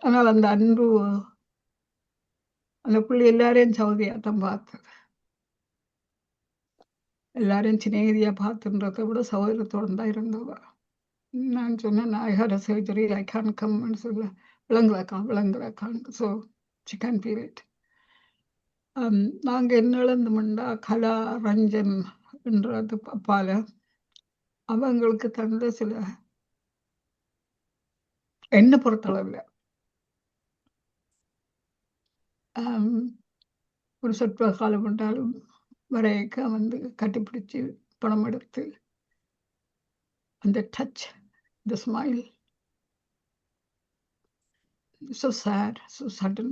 ஆனால் அந்த அன்பு, அந்த பிள்ளை எல்லாரையும் சௌதியாட்டம் பார்த்தது. எல்லாரையும் சிநேகிதியா பார்த்துன்றதை விட சகோதரத்தோடு தான் இருந்தவ. நான் சொன்னேன், I had a surgery, I can't come and சொல்ல விளங்குறாக்கான். So she can't feel it. நாங்கள் என்ன இழந்தோம்னா கலா ரஞ்சன் என்றது அப்பால அவங்களுக்கு தந்த சில என்ன பொறுத்தளவில் ஒரு சொற்ப காலம் என்றாலும் வரையக்க வந்து கட்டிப்பிடிச்சு பணம் எடுத்து அந்த touch, the smile, so sad, so sudden.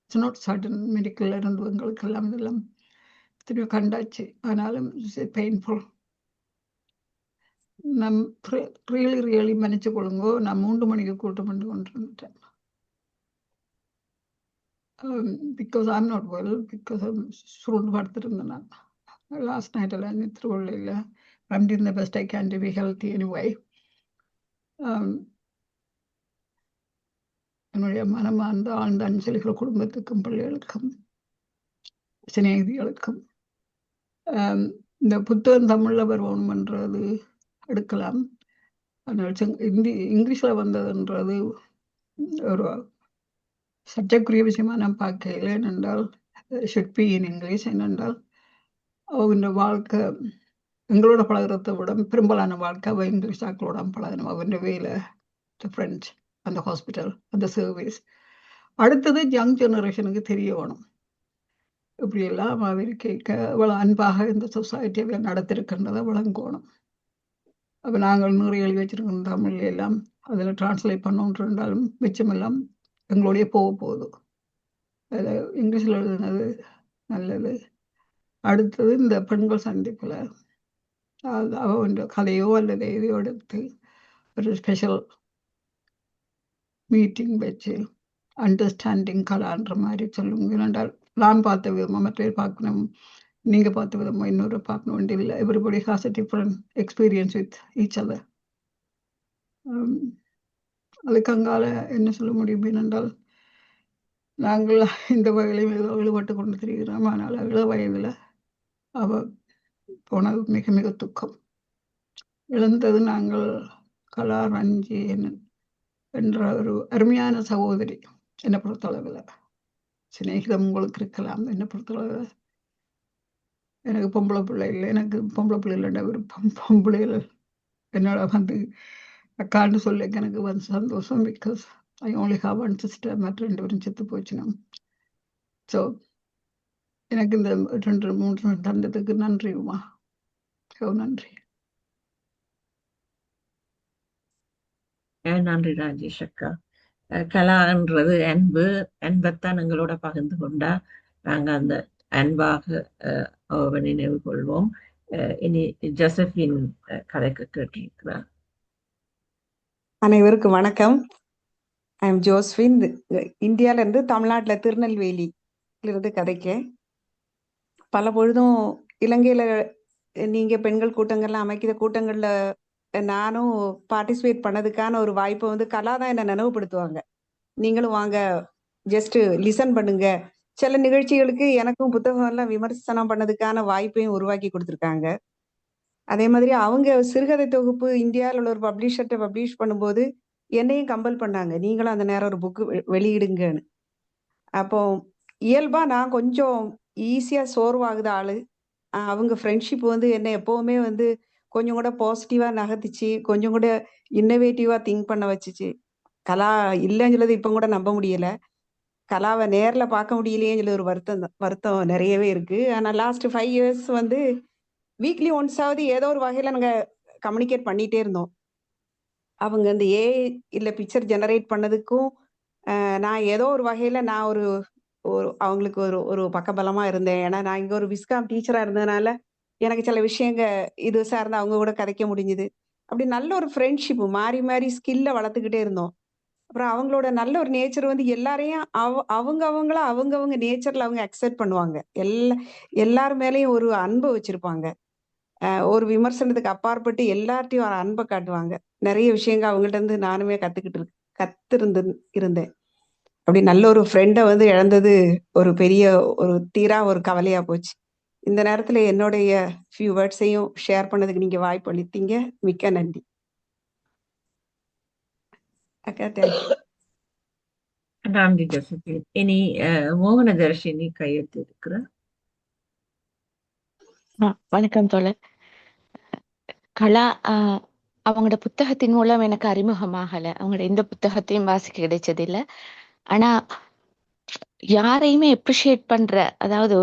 It's not sudden. Medical இருந்தவங்களுக்கு எல்லாம் இதெல்லாம் திரும்ப கண்டாச்சு. ஆனாலும் பெயின்ஃபுல். நம் ரியலி மன்னிச்சு கொள்ளுங்கோ, நான் 3 மணிக்கு கூட்டம் பண்ணி கொண்டிருந்துட்டேன். Because I'm not well, because சுருண்டு படுத்திருந்தேன் நான். last night I through I'm doing the best I can to be healthy anyway. என்னுடைய மனமார்ந்த ஆழ்ந்த அஞ்சலிகள் குடும்பத்துக்கும் பிள்ளைகளுக்கும் சிநேகிதிகளுக்கும். இந்த புத்தகம் தமிழ்ல வருவோம்ன்றது எடுக்கலாம். ஆனால் இங்கிலீஷ்ல வந்ததுன்றது ஒரு சர்ச்சைக்குரிய விஷயமா நான் பார்க்கல. ஏனென்றால் ஷுட் பி இன் இங்கிலீஷ். ஏனென்றால் அவங்க வாழ்க்கை எங்களோட பழகிறத விட பெரும்பாலான வாழ்க்கை அவ இங்கிலீஷ் ஆக்களோட பழகணும். அவன் வேலை, ஃப்ரெண்ட்ஸ், அந்த ஹாஸ்பிட்டல், அந்த சர்வீஸ். அடுத்தது யங் ஜெனரேஷனுக்கு தெரிய வேணும் இப்படியெல்லாம் அவர் கேட்க இவ்வளோ அன்பாக இந்த சொசைட்டியை நடத்திருக்கின்றதை விளங்கணும். அப்போ நாங்கள் நிறைய எழுதி வச்சிருக்கோம் தமிழ் எல்லாம், அதில் டிரான்ஸ்லேட் பண்ணோன்று இருந்தாலும் மிச்சமெல்லாம் எங்களுடைய போகுது. அதில் இங்கிலீஷில் எழுதுனது நல்லது. அடுத்தது இந்த பெண்கள் சந்திப்பில் அவன் கதையோ அல்லது எதையோ எடுத்து ஒரு ஸ்பெஷல் மீட்டிங் வச்சு அண்டர்ஸ்டாண்டிங் கலான்ற மாதிரி சொல்லுங்க. ஏனென்றால் நான் பார்த்த விதமாக மற்ற பார்க்கணும், நீங்கள் பார்த்த விதமாக இன்னொரு பார்க்கணும் வேண்டிய இல்லை. Everybody has a different experience with each other. அதுக்கு அங்கால என்ன சொல்ல முடியும் என்றால் நாங்கள் இந்த வகையிலையும் ஏதோ ஈடுபட்டு கொண்டு தெரிகிறோம். ஆனால் இள வயதில் அவ போனது மிக மிக துக்கம். இழந்தது நாங்கள் கலா ரஞ்சி என்ற ஒரு அருமையான சகோதரி. என்னை பொறுத்தளவில் சிநேகிதம் உங்களுக்கு இருக்கலாம். என்னை பொறுத்தளவில் எனக்கு பொம்பளை பிள்ளை இல்லை, எனக்கு பொம்பளை பிள்ளை இல்லைன்ற விருப்பம். பொம்பளைகள் என்னோட அக்கான்னு சொல்ல எனக்கு வந்து சந்தோஷம். Because I only have one sister. மற்ற 2 பேரும் செத்து போச்சுனா. ஸோ எனக்கு இந்த 2-3 தந்ததுக்கு நன்றி உமா, நன்றி. நன்றி ராஜேஷ் அக்கா. கலான்றது அன்பைத்தான் எங்களோட பகிர்ந்து கொண்டா நாங்கள் அந்த அன்பாக அவரை நினைவு கொள்வோம். இனி ஜோசபின் கதைக்கு கேட்டிருக்கிறார். அனைவருக்கும் வணக்கம். I am Josephine. இந்தியாவிலேருந்து தமிழ்நாட்டில் திருநெல்வேலியிலிருந்து கதைக்கேன். பல பொழுதும் இலங்கையில் நீங்கள் பெண்கள் கூட்டங்கள்லாம் அமைக்கிற கூட்டங்களில் நானும் பார்ட்டிசிபேட் பண்ணதுக்கான ஒரு வாய்ப்பை வந்து கலா தான் என்னை நினைவுபடுத்துவாங்க. நீங்களும் வாங்க, ஜஸ்ட்டு லிசன் பண்ணுங்க. சில நிகழ்ச்சிகளுக்கு எனக்கும் புத்தகம்லாம் விமர்சனம் பண்ணதுக்கான வாய்ப்பையும் உருவாக்கி கொடுத்துருக்காங்க. அதே மாதிரி அவங்க சிறுகதை தொகுப்பு இந்தியாவில் உள்ள ஒரு பப்ளிஷர்கிட்ட பப்ளிஷ் பண்ணும்போது என்னையும் கம்பல் பண்ணாங்க, நீங்களும் அந்த நேரம் ஒரு புக்கு வெளியிடுங்கன்னு. அப்போ இயல்பா நான் கொஞ்சம் ஈஸியா சோர்வாகுத ஆளு. அவங்க ஃப்ரெண்ட்ஷிப் வந்து என்னை எப்பவுமே வந்து கொஞ்சம் கூட பாசிட்டிவா நகர்த்திச்சு, கொஞ்சம் கூட இன்னோவேட்டிவா திங்க் பண்ண வச்சுச்சு. கலா இல்லைன்னு சொல்லது இப்ப கூட நம்ப முடியல. கலாவை நேர்ல பார்க்க முடியலையேன்னு சொல்லி ஒரு வருத்தம் நிறையவே இருக்கு. ஆனா லாஸ்ட் 5 years வந்து வீக்லி ஒன்ஸாவது ஏதோ ஒரு வகையில நாங்க கம்யூனிகேட் பண்ணிட்டே இருந்தோம். அவங்க இந்த ஏஐ இல்லை பிக்சர் ஜெனரேட் பண்ணதுக்கும் நான் ஏதோ ஒரு வகையில நான் ஒரு அவங்களுக்கு ஒரு பக்கபலமா இருந்தேன். ஏன்னா நான் இங்க ஒரு விஸ்காம் டீச்சரா இருந்ததுனால எனக்கு சில விஷயங்க இது சார்ந்து அவங்க கூட கதைக்க முடிஞ்சுது. அப்படி நல்ல ஒரு ஃப்ரெண்ட்ஷிப் மாறி மாறி ஸ்கில்ல வளர்த்துக்கிட்டே இருந்தோம். அப்புறம் அவங்களோட நல்ல ஒரு நேச்சர் வந்து எல்லாரையும் அவங்கவங்க நேச்சர்ல அவங்க அக்செப்ட் பண்ணுவாங்க. எல்லார் மேலேயும் ஒரு அன்பை வச்சிருப்பாங்க. ஒரு விமர்சனத்துக்கு அப்பாற்பட்டு எல்லார்ட்டையும் ஒரு அன்பை காட்டுவாங்க. நிறைய விஷயங்கள் அவங்கள்ட்ட இருந்து நானுமே இருந்தேன். அப்படி நல்ல ஒரு ஃப்ரெண்டை வந்து இழந்தது ஒரு பெரிய ஒரு கவலையா போச்சு. இந்த நேரத்துல என்னுடைய ஃபியூ வேர்ட்ஸையும் ஷேர் பண்ணதுக்கு நீங்க வாய்ப்பு அளித்தீங்க. மிக்க நன்றி அக்கா. தேங்க்யூ. நன்றி ஜோசபின். இனி மோகனதர்ஷினி கையெழுத்து இருக்கிறார். வணக்கம் தோழர். கலா அவங்களோட புத்தகத்தின் மூலம் எனக்கு அறிமுகமாகல. அவங்களோட எந்த புத்தகத்தையும் வாசிக்க கிடைச்சதில்லை. ஆனா யாரையுமே அப்ரிஷியேட் பண்ற, அதாவது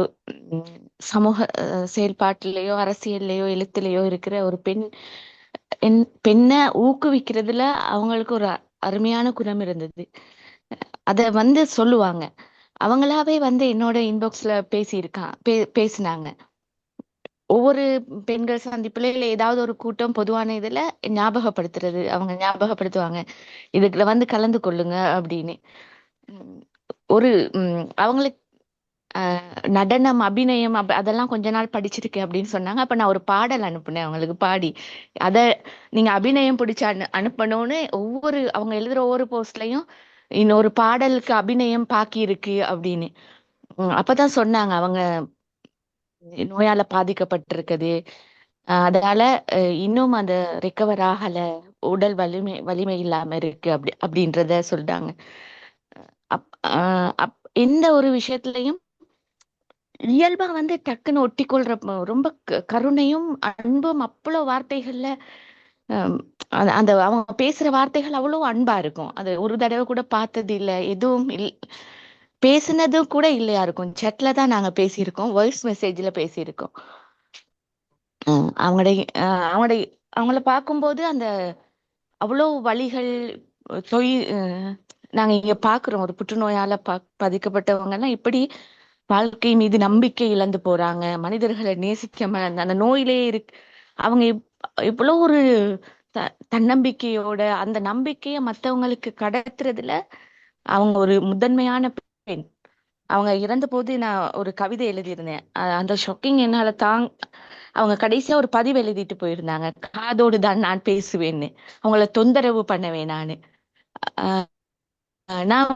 சமூக செயல்பாட்டிலேயோ அரசியல்லையோ எழுத்துலையோ இருக்கிற ஒரு பெண்ணை ஊக்குவிக்கிறதுல அவங்களுக்கு ஒரு அருமையான குணம் இருந்தது. அத வந்து சொல்லுவாங்க. அவங்களாவே வந்து என்னோட இன்பாக்ஸ்ல பேசினாங்க. ஒவ்வொரு பெண்கள் சந்திப்புல இல்ல ஏதாவது ஒரு கூட்டம் பொதுவான இதுல அவங்க ஞாபகப்படுத்துவாங்க, இதுல வந்து கலந்து கொள்ளுங்க அப்படின்னு. அவங்களுக்கு நடனம், அபிநயம் அதெல்லாம் கொஞ்ச நாள் படிச்சிருக்கேன் அப்படின்னு சொன்னாங்க. அப்ப நான் ஒரு பாடல் அனுப்புனேன் அவங்களுக்கு பாடி. அத நீங்க அபிநயம் பிடிச்ச அனுப்பணும்னு அவங்க எழுதுற ஒவ்வொரு போஸ்ட்லயும் இன்னொரு பாடலுக்கு அபிநயம் பாக்கி இருக்கு அப்படின்னு. அப்பதான் சொன்னாங்க அவங்க நோயால பாதிக்கப்பட்டிருக்குது. அதனால இன்னும் அந்த ரெக்கவர் ஆகல, உடல் வலிமை இல்லாம இருக்கு அப்படின்றத சொல்றாங்க. எந்த ஒரு விஷயத்திலையும் இயல்பா டக்குன்னு ஒட்டிக்கொள்ற ரொம்ப கருணையும் அன்பும் அவ்வளவு வார்த்தைகள்ல அந்த அவங்க பேசுற வார்த்தைகள் அவ்வளவு அன்பா இருக்கும். அது ஒரு தடவை கூட பார்த்தது இல்ல, எதுவும் பேசுனதும் கூட இல்லையா இருக்கும். செட்ல தான் நாங்க பேசியிருக்கோம், வாய்ஸ் மெசேஜ்ல பேசியிருக்கோம். அவங்கள பார்க்கும்போது அந்த அவ்வளவு வலிகள் நாங்க இங்க பாக்குறோம். ஒரு புற்றுநோயால பாதிக்கப்பட்டவங்க எல்லாம் இப்படி வாழ்க்கை மீது நம்பிக்கை இழந்து போறாங்க, மனிதர்களை நேசிக்காம அந்த நோயிலே அவங்க இவ்வளவு ஒரு தன்னம்பிக்கையோட அந்த நம்பிக்கைய மத்தவங்களுக்கு கடத்துறதுல அவங்க ஒரு முதன்மையான பெண். அவங்க இறந்த போது நான் ஒரு கவிதை எழுதியிருந்தேன். அந்த ஷாக்கிங் என்னால அவங்க கடைசியா ஒரு பதிவு எழுதிட்டு போயிருந்தாங்க, காதோடு தான் நான் பேசுவேன்னு, அவங்கள தொந்தரவு பண்ணுவேன் நானு. நான்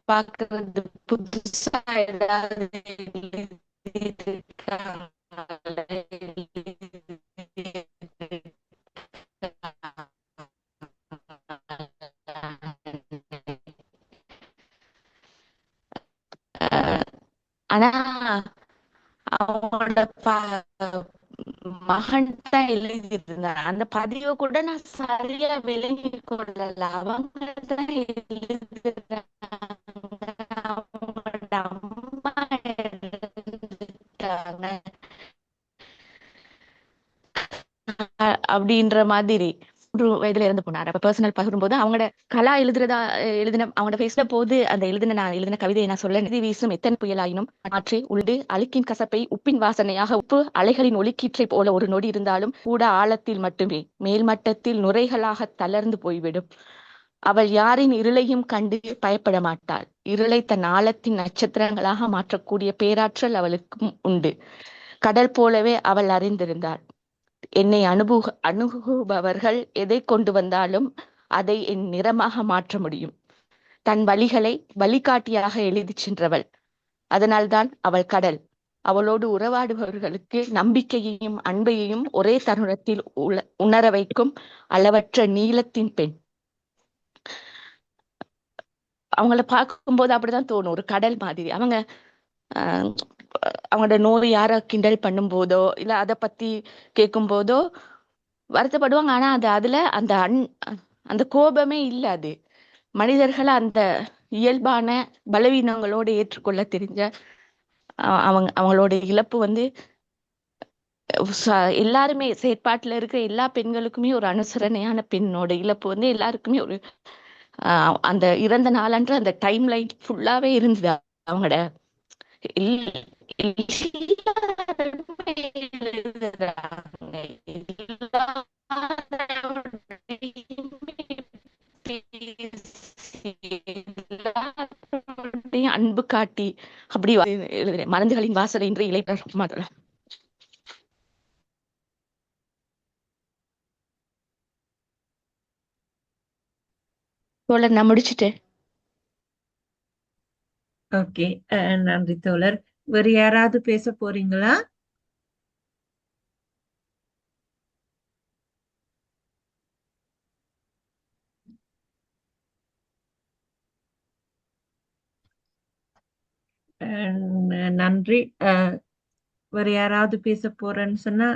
பாக்குறது புதுசா ஏதாவது ஆனா அவங்களோட மகன் தான் எழுதியிருந்தாங்க. அந்த பதிவை கூட நான் சரியா விளங்கி கொள்ளல. அவங்க தான் எழுதுறாங்க, அவங்களோட அம்மா எழுதிட்டாங்க அப்படின்ற மாதிரி. 1 வயதுல இறந்து போனார். அப்ப பர்சனல் பகிரும்போது அவங்களோட கலா எழுதின அவங்களோட பேசுற போது அந்த நான் எழுதின கவிதையை நான் சொல்ல, நிதி வீசும் எத்தனை புயலாயினும் மாற்றி உள்டு அழுக்கின் கசப்பை உப்பின் வாசனையாக, உப்பு அலைகளின் ஒலிக்கீற்றை போல ஒரு நொடி இருந்தாலும் கூட ஆழத்தில் மட்டுமே, மேல்மட்டத்தில் நுரைகளாக தளர்ந்து போய்விடும். அவள் யாரின் இருளையும் கண்டு பயப்பட மாட்டாள். இருளை தன் ஆழத்தின் நட்சத்திரங்களாக மாற்றக்கூடிய பேராற்றல் அவளுக்கும் உண்டு. கடல் போலவே அவள் அறிந்திருந்தாள், என்னை அணுகுபவர்கள் எதை கொண்டு வந்தாலும் அதை என் நிறமாக மாற்ற முடியும். தன் வழிகளை வழிகாட்டியாக எழுதி சென்றவள். அதனால்தான் அவள் கடல். அவளோடு உறவாடுபவர்களுக்கு நம்பிக்கையையும் அன்பையையும் ஒரே தருணத்தில் உணர வைக்கும் அளவற்ற நீளத்தின் பெண். அவங்கள பார்க்கும்போது அப்படிதான் தோணும், ஒரு கடல் மாதிரி. அவங்களோட நோய் யார கிண்டல் பண்ணும் போதோ இல்ல அதை பத்தி கேட்கும் போதோ வருத்தப்படுவாங்க. ஆனா அதுல அந்த கோபமே இல்ல. அது மனிதர்களை அந்த இயல்பான பலவீனங்களோட ஏற்றுக்கொள்ள தெரிஞ்ச அவங்களோட இழப்பு எல்லாருமே செயற்பாட்டுல இருக்க எல்லா பெண்களுக்குமே ஒரு அனுசரணையான பெண்ணோட இழப்பு எல்லாருக்குமே ஒரு அந்த இறந்த நாளன்று அந்த டைம் லைன் ஃபுல்லாவே இருந்தது. அவங்களோட அன்பு காட்டி அப்படி எழுதுறேன். மருந்துகளின் வாசல் என்று இலை தோழர், நான் முடிச்சுட்டேன். ஓகே, நன்றி தோழர். வேறு யாராவது பேச போறீங்களா? நன்றி. வேறு யாராவது பேச போறேன்னு சொன்னா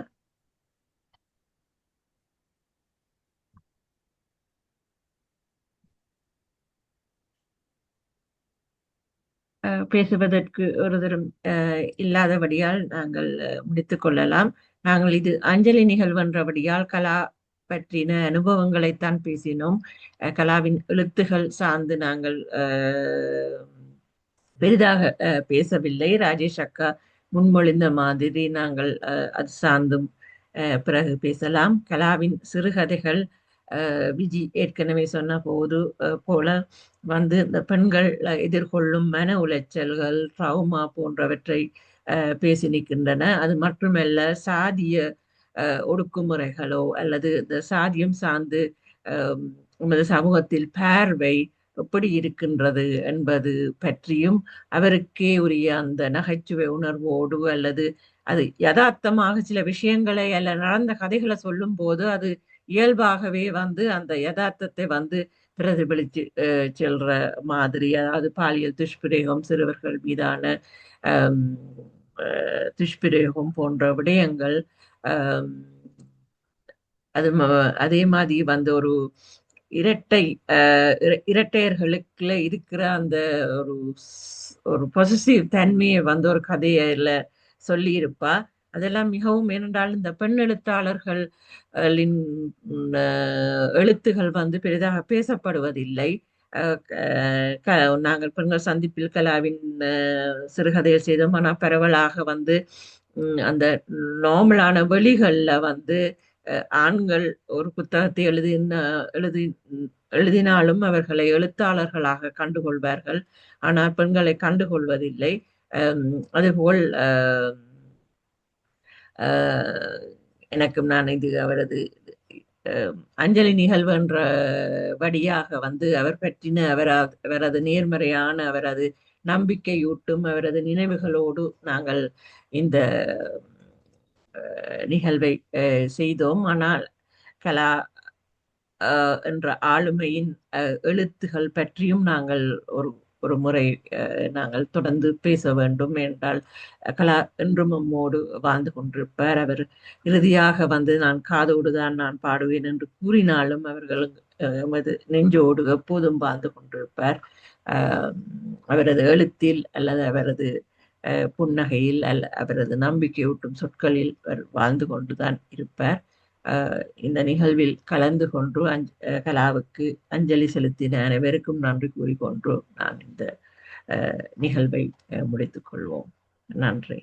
பேசுவதற்கு ஒருதரும் இல்லாதபடியால் நாங்கள் முடித்துக் கொள்ளலாம். நாங்கள் இது அஞ்சலி நிகழ்வென்றபடியால் கலா பற்றின அனுபவங்களைத்தான் பேசினோம். கலாவின் எழுத்துகள் சார்ந்து நாங்கள் பெரிதாக பேசவில்லை. ராஜேஷ் அக்கா முன்மொழிந்த மாதிரி நாங்கள் அது சார்ந்தும் பிறகு பேசலாம். கலாவின் சிறுகதைகள் விஜி ஏற்கனவே சொன்ன போல வந்து இந்த பெண்கள் எதிர்கொள்ளும் மன உளைச்சல்கள், ட்ராமா போன்றவற்றை பேசி நிற்கின்றன. அது மட்டுமல்ல, சாதிய ஒடுக்குமுறைகளோ அல்லது இந்த சாதியம் சார்ந்து நமது சமூகத்தில் பார்வை எப்படி இருக்கின்றது என்பது பற்றியும் அவருக்கே உரிய அந்த நகைச்சுவை உணர்வோடு அல்லது அது யதார்த்தமாக சில விஷயங்களை அல்ல நடந்த கதைகளை சொல்லும் போது அது இயல்பாகவே வந்து அந்த யதார்த்தத்தை வந்து பிரதிபலித்து செல்ற மாதிரி, அதாவது பாலியல் துஷ்பிரயோகம், சிறுவர்கள் மீதான துஷ்பிரயோகம் போன்ற விடயங்கள், அதே மாதிரி வந்து ஒரு இரட்டையர்களுக்குள்ள இருக்கிற அந்த ஒரு பொசிட்டிவ் தன்மையை வந்து ஒரு கதையில சொல்லி இருப்பா. அதெல்லாம் மிகவும், ஏனென்றால் இந்த பெண் எழுத்தாளர்களின் எழுத்துகள் வந்து பெரிதாக பேசப்படுவதில்லை. நாங்கள் பெண்கள் சந்திப்பில் கலாவின் சிறுகதையை செய்தோம். ஆனால் பரவலாக வந்து அந்த நார்மலான வெளிகள்ல வந்து ஆண்கள் ஒரு புத்தகத்தை எழுதினாலும் அவர்களை எழுத்தாளர்களாக கண்டுகொள்வார்கள். ஆனால் பெண்களை கண்டுகொள்வதில்லை. அதுபோல் எனக்கும் நான் இது அவரது அஞ்சலி நிகழ்வு என்ற வழியாக வந்து அவர் பற்றின அவரது நேர்மறையான, அவரது நம்பிக்கையூட்டும் அவரது நினைவுகளோடு நாங்கள் இந்த நிகழ்வை செய்தோம். ஆனால் கலா என்ற ஆளுமையின் எழுத்துகள் பற்றியும் நாங்கள் ஒரு முறை நாங்கள் தொடர்ந்து பேச வேண்டும். என்றால் கலா என்றும் நம்மோடு வாழ்ந்து கொண்டிருப்பார். அவர் இறுதியாக வந்து நான் காதோடுதான் நான் பாடுவேன் என்று கூறினாலும் அவர்கள் எமது நெஞ்சோடு எப்போதும் வாழ்ந்து கொண்டிருப்பார். அவரது எழுத்தில் அல்லது அவரது புன்னகையில் அவரது நம்பிக்கையூட்டும் சொற்களில் வாழ்ந்து கொண்டுதான் இருப்பார். இந்த நிகழ்வில் கலந்து கொண்டு கலாவுக்கு அஞ்சலி செலுத்தின அனைவருக்கும் நன்றி கூறிக்கொண்டு நான் இந்த நிகழ்வை முடித்துக் கொள்வோம். நன்றி.